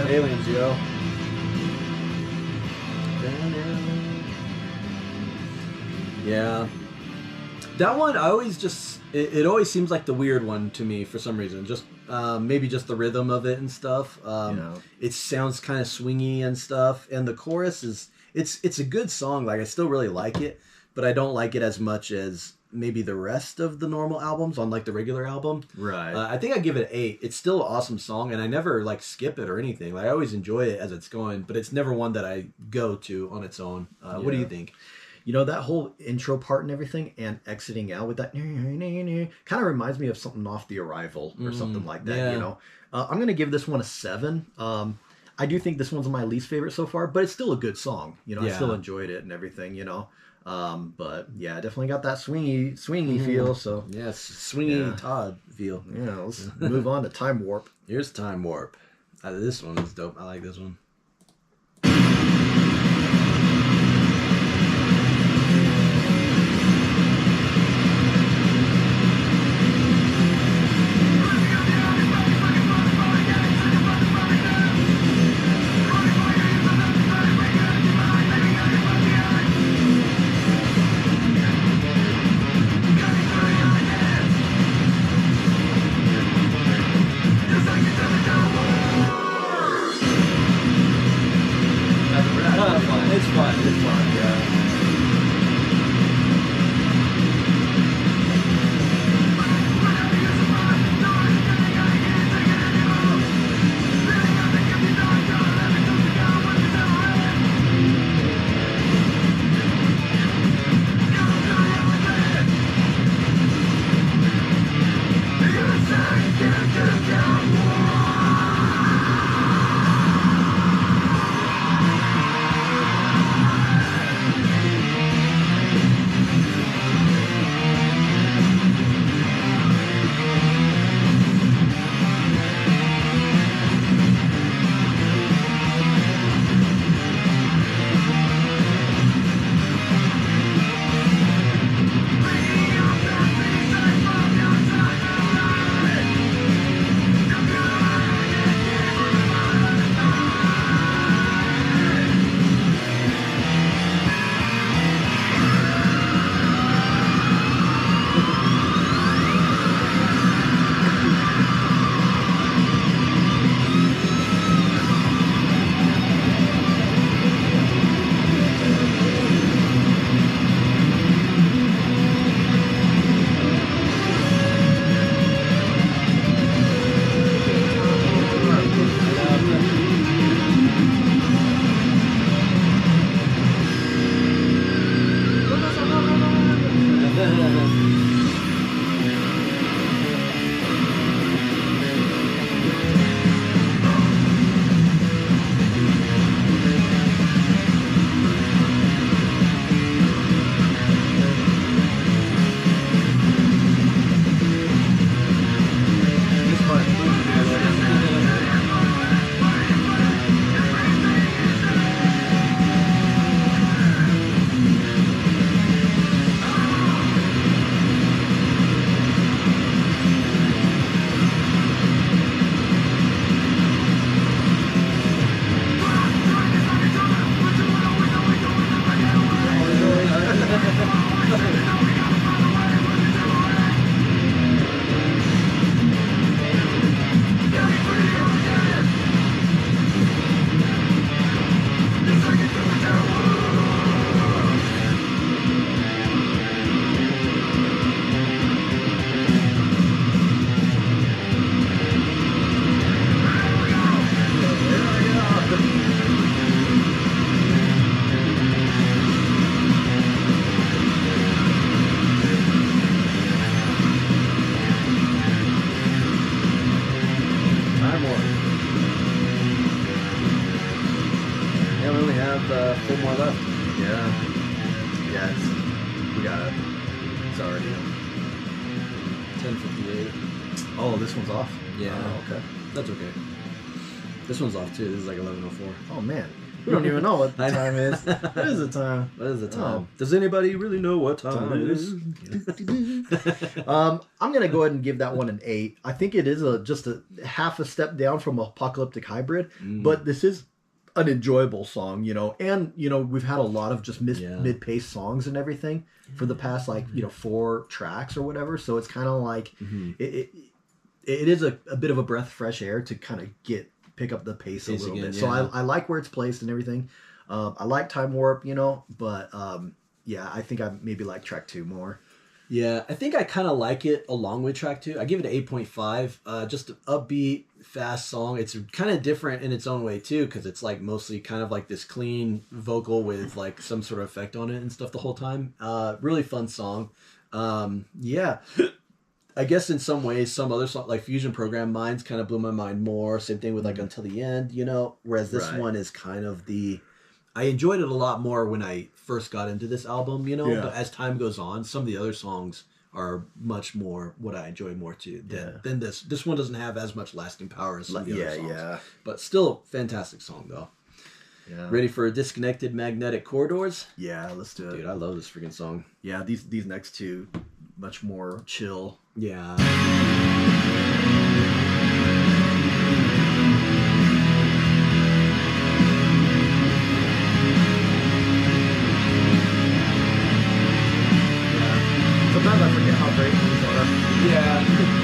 Aliens, yo. Yeah. That one, I always just... It always seems like the weird one to me for some reason. Just maybe just the rhythm of it and stuff. It sounds kind of swingy and stuff. And the chorus is... It's a good song. Like, I still really like it. But I don't like it as much as maybe the rest of the normal albums on, like, the regular album. Right. I think I give it an 8. It's still an awesome song. And I never, like, skip it or anything. Like, I always enjoy it as it's going. But it's never one that I go to on its own. What do you think? You know, that whole intro part and everything and exiting out with that kind of reminds me of something off The Arrival or something like that, you know. I'm going to give this one a 7. I do think this one's my least favorite so far, but it's still a good song. You know, I still enjoyed it and everything, you know. But yeah, definitely got that swingy feel. So yes, swingy Todd feel. Yeah, let's move on to Time Warp. Here's Time Warp. This one is dope. I like this one. It's fun, yeah. have 4 more left. Yeah, we got it. It's already 10:58. Oh, this one's off? Yeah. Oh, okay. That's okay. This one's off too. This is like 11:04. Oh, man. We don't even know what the I know. time is. What is the time? What is the time? Oh. Does anybody really know what time it is? I'm gonna go ahead and give that one an 8. I think it is just a half a step down from Apocalyptic Hybrid, but this is an enjoyable song, you know. And you know, we've had a lot of just mid-paced songs and everything for the past 4 tracks or whatever. So it's kind of like it is a bit of a breath of fresh air to kind of pick up the pace a little bit. So I like where it's placed and everything. I like Time Warp, you know, but yeah, I think I maybe like track 2 more. Yeah, I think I kind of like it along with track 2. I give it an 8.5. Just an upbeat, fast song. It's kind of different in its own way too, because it's like mostly kind of like this clean vocal with like some sort of effect on it and stuff the whole time. Really fun song. Yeah. I guess in some ways, some other songs like Fusion Program Minds kind of blew my mind more. Same thing with like Until the End, you know. Whereas this one is kind of I enjoyed it a lot more when I first got into this album, you know. Yeah. But as time goes on, some of the other songs are much more what I enjoy more too than this. This one doesn't have as much lasting power as some of the other songs. Yeah. But still, fantastic song though. Yeah. Ready for Disconnected Magnetic Corridors? Yeah, let's do it. Dude, I love this freaking song. Yeah, these next 2, much more chill. Yeah. Sometimes I forget how great these are. Yeah.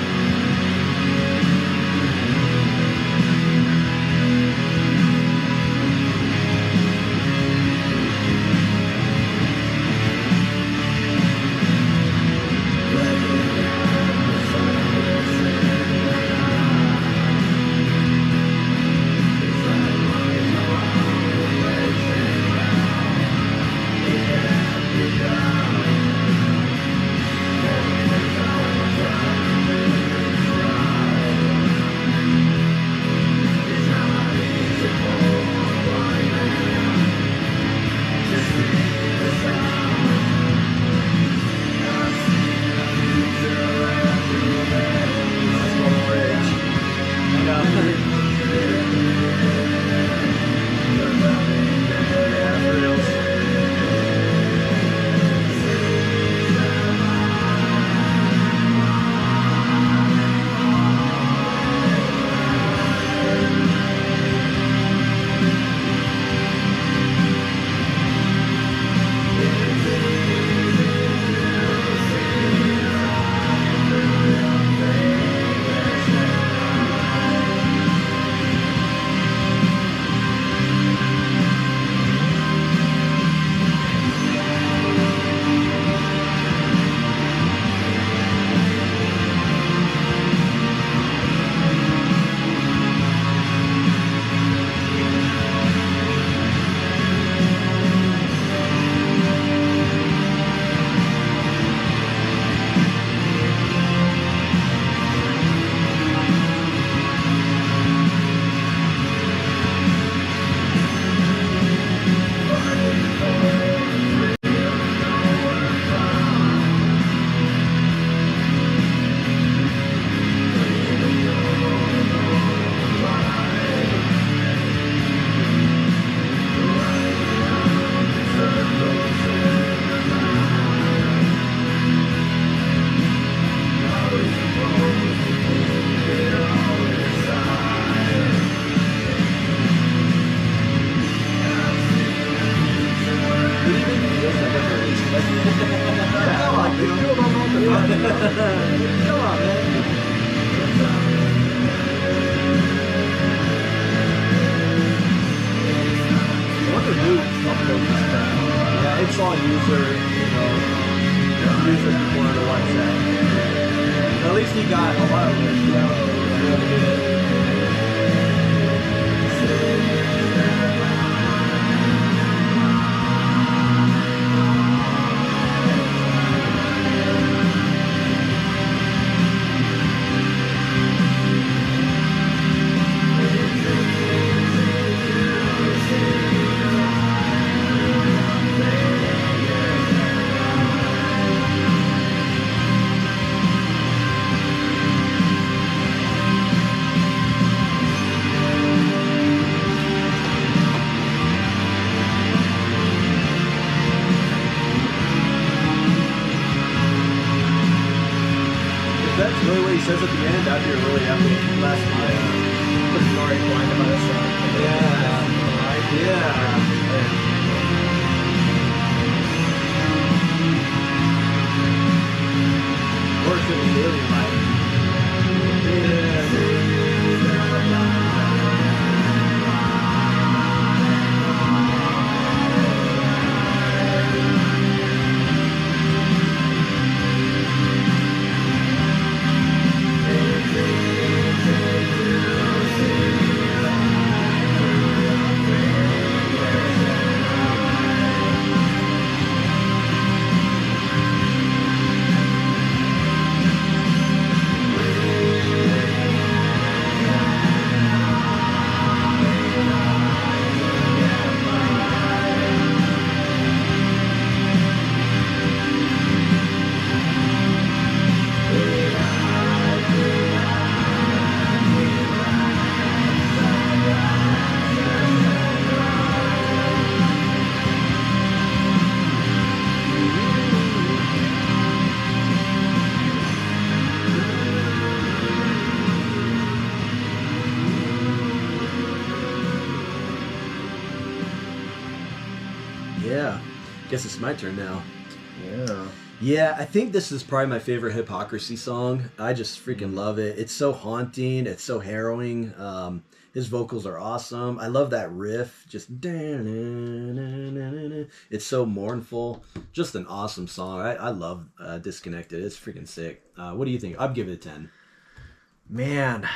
It's all user, user people on the WhatsApp. At least he got a lot of this, says at the end, out here really epic last night. But it's already blinded by the sun. Yeah. Or it could be really light. Yeah. Guess it's my turn now. Yeah. Yeah, I think this is probably my favorite Hypocrisy song. I just freaking love it. It's so haunting. It's so harrowing. His vocals are awesome. I love that riff. Just it's so mournful. Just an awesome song. I love Disconnected. It's freaking sick. What do you think? I'd give it a 10. Man.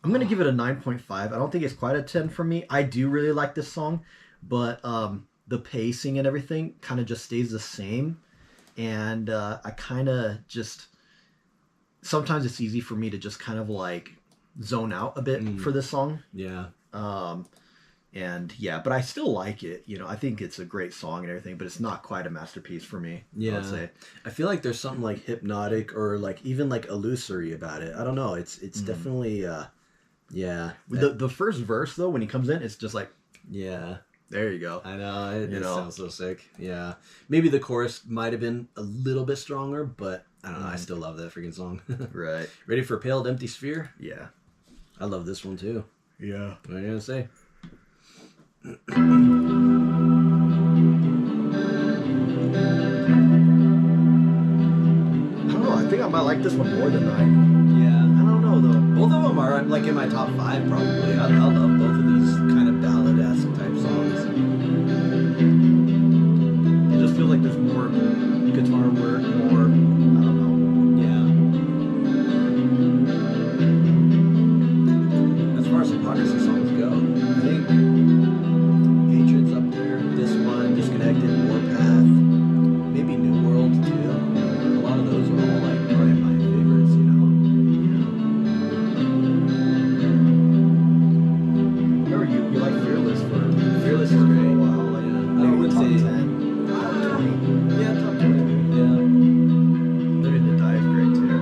I'm going to give it a 9.5. I don't think it's quite a 10 for me. I do really like this song, but the pacing and everything kind of just stays the same. And I kind of just... Sometimes it's easy for me to just kind of like zone out a bit for this song. Yeah. And yeah, but I still like it. You know, I think it's a great song and everything, but it's not quite a masterpiece for me. Yeah. I would say. I feel like there's something like hypnotic or like even like illusory about it. I don't know. It's definitely yeah. The first verse though, when he comes in, it's just like, yeah. there you go. I know. It know. sounds so sick. Yeah. Maybe the chorus might have been a little bit stronger, but I don't know. I still love that freaking song. Right. Ready for Paled Empty Sphere? Yeah. I love this one too. Yeah. What are you gonna say? I don't know. I think I might like this one more than mine. Yeah. I don't know though. Both of them are like in my top 5 probably. I love both of these kind of ballad-esque type songs. It just feels like there's more guitar work, more, I don't know. Yeah. As far as Hypocrisy songs go, I think Hatred's up there. This one, Disconnected, Warpath, maybe New World too. A lot of those are all like probably my favorites, you know. Remember you like Fearless for Fearless is great. For a while, like maybe would top say- 10, top 20. Yeah, top 20 maybe. Yeah. Living to Die is great too.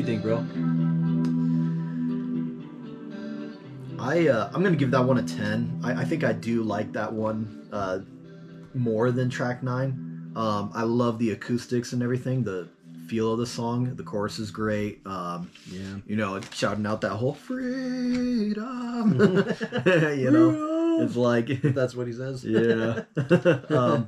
think, bro? I'm gonna give that one a 10. I think I do like that one more than track 9. I love the acoustics and everything. The feel of the song. The chorus is great. Yeah. You know, shouting out that whole freedom. You know, it's like That's what he says. yeah.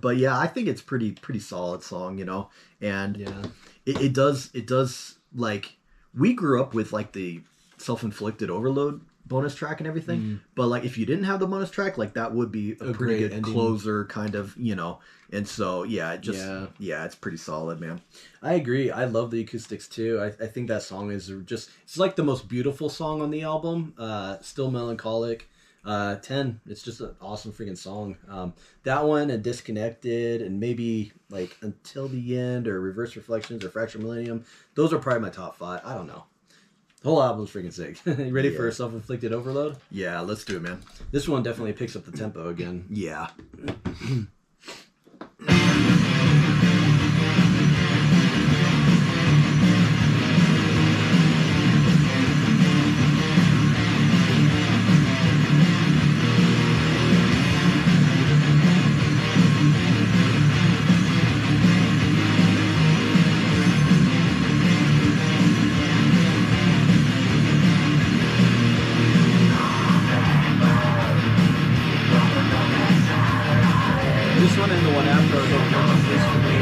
But yeah, I think it's pretty solid song. You know, and Yeah. it does like we grew up with like the self-inflicted overload bonus track and everything, but like if you didn't have the bonus track, like that would be a pretty great good ending. closer kind of, you know. And so yeah, it just Yeah. yeah, it's pretty solid, man. I agree. I love the acoustics too. I think that song is just, it's like the most beautiful song on the album. Still melancholic. 10. It's just an awesome freaking song. That one and Disconnected and maybe like Until the End or Reverse Reflections or Fractured Millennium. Those are probably my top 5. I don't know. The whole album's freaking sick. You ready for a Self-Inflicted Overload? Yeah, let's do it, man. This one definitely picks up the tempo again. Yeah. This one and the one after are both mentions for me.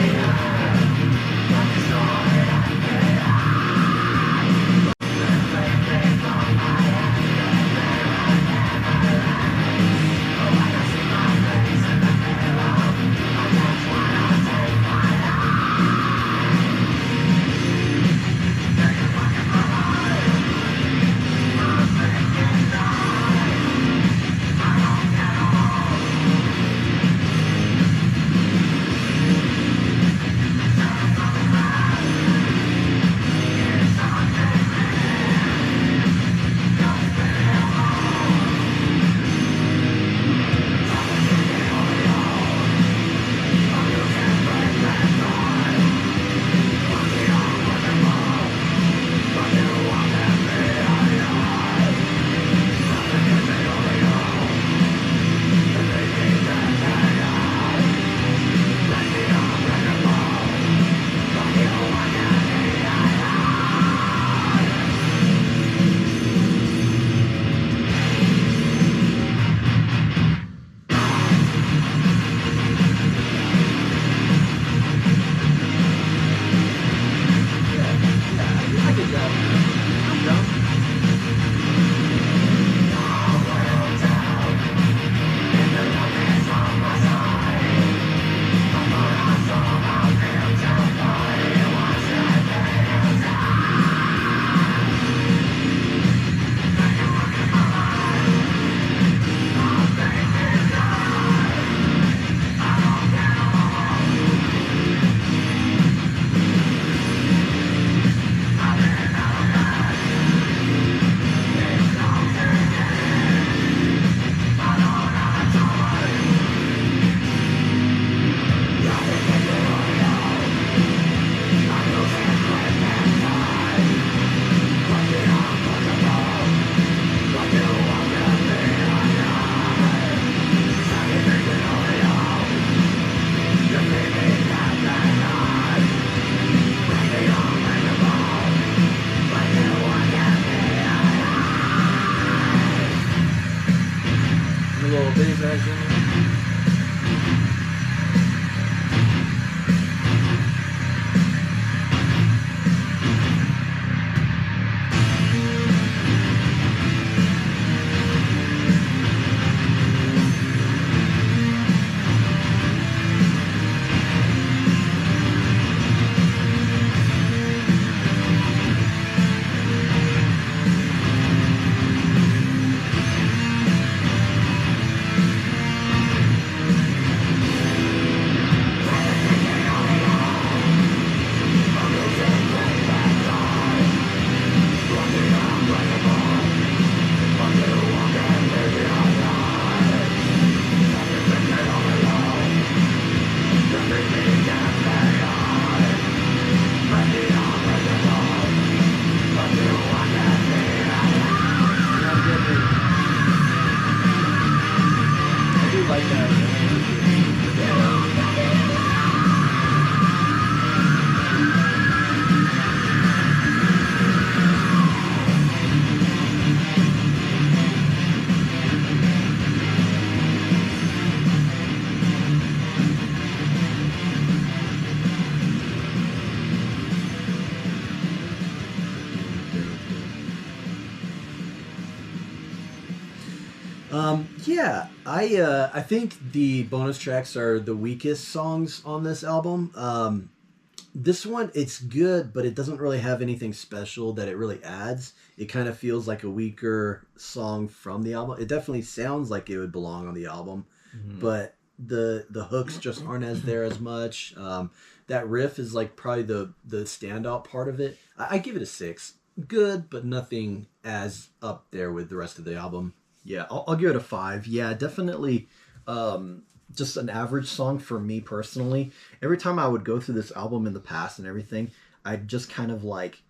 Yeah, I think the bonus tracks are the weakest songs on this album. This one, it's good, but it doesn't really have anything special that it really adds. It kind of feels like a weaker song from the album. It definitely sounds like it would belong on the album, but the hooks just aren't as there as much. That riff is like probably the standout part of it. I give it a 6. Good, but nothing as up there with the rest of the album. Yeah, I'll give it a 5. Yeah, definitely just an average song for me personally. Every time I would go through this album in the past and everything, I just kind of like,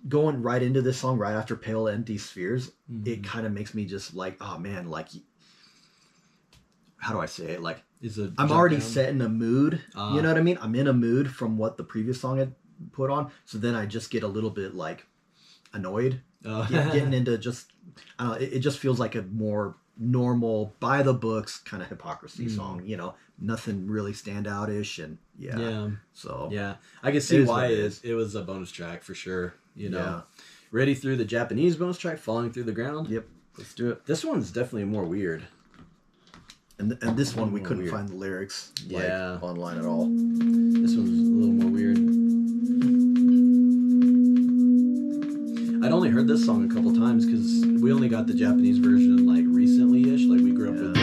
going right into this song right after Pale Empty Spheres, it kind of makes me just like, oh man, like, how do I say it? Like, I'm already set in a mood. You know what I mean? I'm in a mood from what the previous song had put on. So then I just get a little bit like annoyed. Getting into just, I don't know, it just feels like a more normal, by the books kind of Hypocrisy song. You know, nothing really standout-ish, and so I can see why it was a bonus track for sure. You know, Ready through the Japanese bonus track, Falling Through the Ground. Yep, let's do it. This one's definitely more weird. And this one we couldn't find the lyrics online at all. This one's a little more weird. I'd only heard this song a couple times because we only got the Japanese version like recently-ish. Like we grew up with.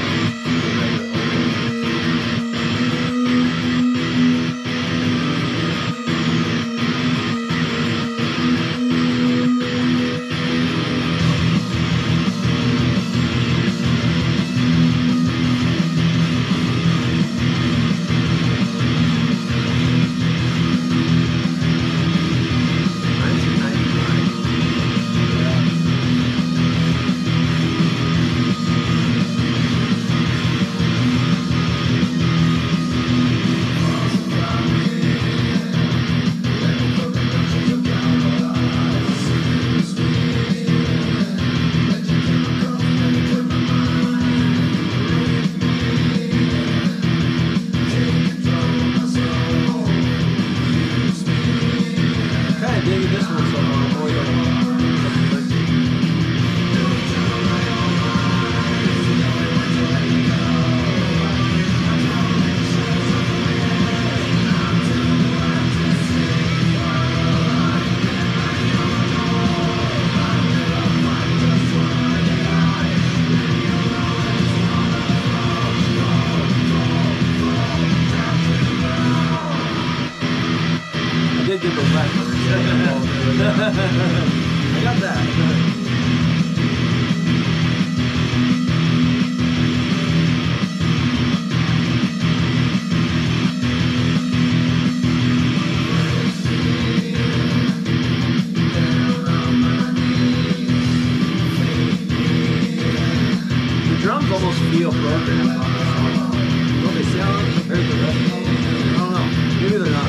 I got that. The drums almost feel programmed on this song. Don't they sound compared to the rest of the album? I don't know. Maybe they're not.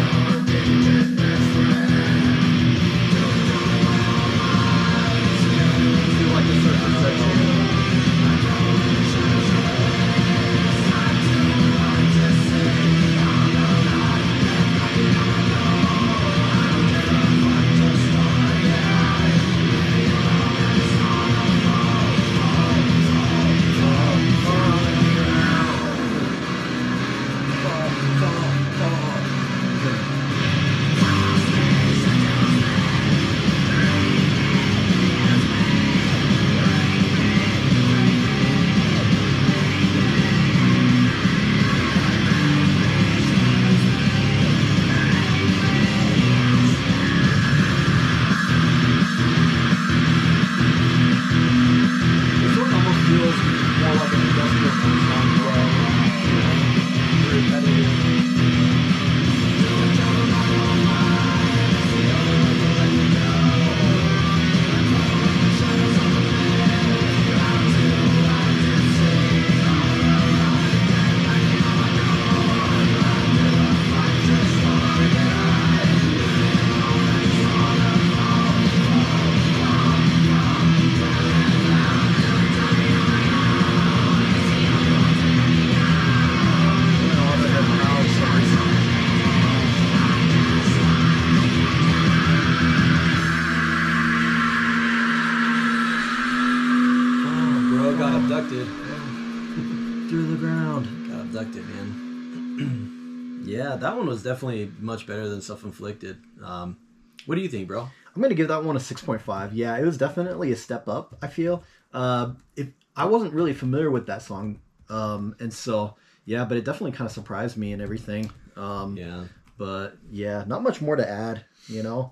Abducted, man. Yeah, that one was definitely much better than Self-Inflicted. What do you think, bro? I'm gonna give that one a 6.5. Yeah, it was definitely a step up. I feel. If I wasn't really familiar with that song, and so yeah, but it definitely kind of surprised me and everything. Yeah. But yeah, not much more to add. Yeah,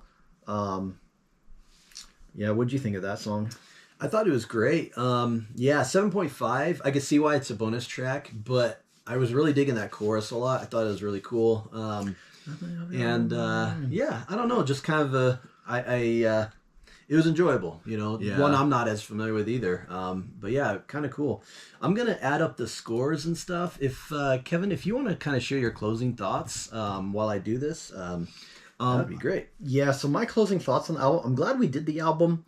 what'd you think of that song? I thought it was great. Yeah, 7.5. I could see why it's a bonus track, but I was really digging that chorus a lot. I thought it was really cool. Yeah, I don't know, just kind of it was enjoyable, Yeah. One I'm not as familiar with either. But yeah, kind of cool. I'm gonna add up the scores and stuff. If Kevin, if you want to kind of share your closing thoughts while I do this, that'd be great. Yeah, so my closing thoughts on the album. I'm glad we did the album,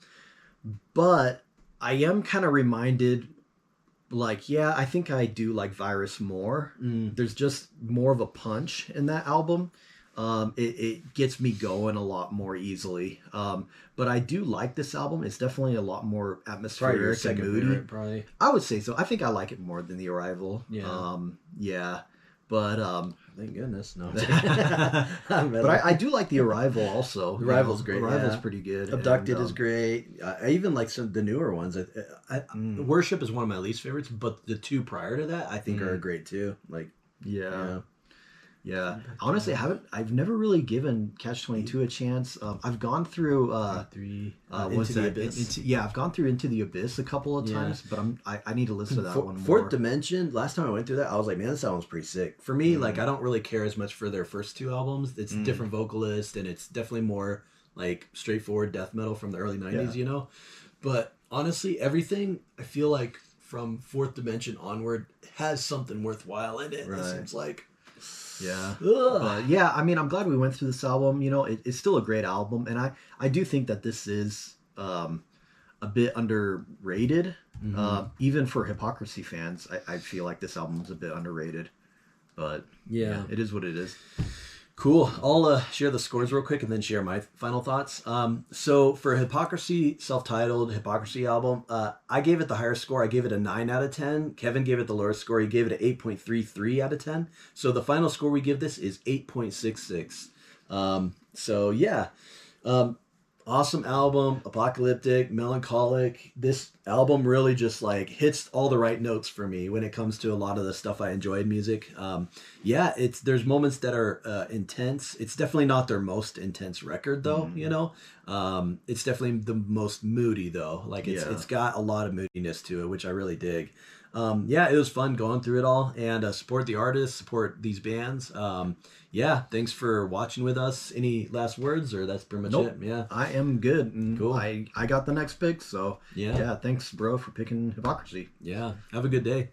but I am kind of reminded, like, yeah, I think I do like Virus more. There's just more of a punch in that album. It gets me going a lot more easily. But I do like this album. It's definitely a lot more Probably your atmospheric and second moody. favorite, probably. I would say so. I think I like it more than The Arrival. Yeah. Yeah. But Thank goodness. No. but I do like The Arrival also. The Arrival's great. Arrival's Yeah. pretty good. Abducted and, is great. I even like some of the newer ones. Worship is one of my least favorites, but the two prior to that I think are great too. Like, Yeah. Honestly, I've never really given Catch-22 a chance. I've gone through Into the Abyss. I've gone through Into the Abyss a couple of times, but I need to listen to that one more. Fourth Dimension. Last time I went through that, I was like, man, this album's pretty sick. For me, like, I don't really care as much for their first two albums. It's different vocalist, and it's definitely more like straightforward death metal from the early '90s, But honestly, everything I feel like from Fourth Dimension onward has something worthwhile in it. Right. It seems like. Yeah. But yeah, I mean, I'm glad we went through this album. It's still a great album, and I do think that this is a bit underrated. Even for Hypocrisy fans, I feel like this album is a bit underrated. But Yeah. it is what it is. Cool. I'll share the scores real quick and then share my final thoughts. So for Hypocrisy, self-titled Hypocrisy album, I gave it the higher score. I gave it a 9 out of 10. Kevin gave it the lower score. He gave it an 8.33 out of 10. So the final score we give this is 8.66. So yeah. Awesome album, apocalyptic, melancholic. This album really just like hits all the right notes for me when it comes to a lot of the stuff I enjoy in music. There's moments that are intense. It's definitely not their most intense record though, It's definitely the most moody though. Like it's got a lot of moodiness to it, which I really dig. It was fun going through it all, and support the artists, support these bands. Thanks for watching with us. Any last words, or that's pretty much it? Yeah, I am good. And Cool. I got the next pick, so Yeah. thanks, bro, for picking Hypocrisy. Yeah. Have a good day.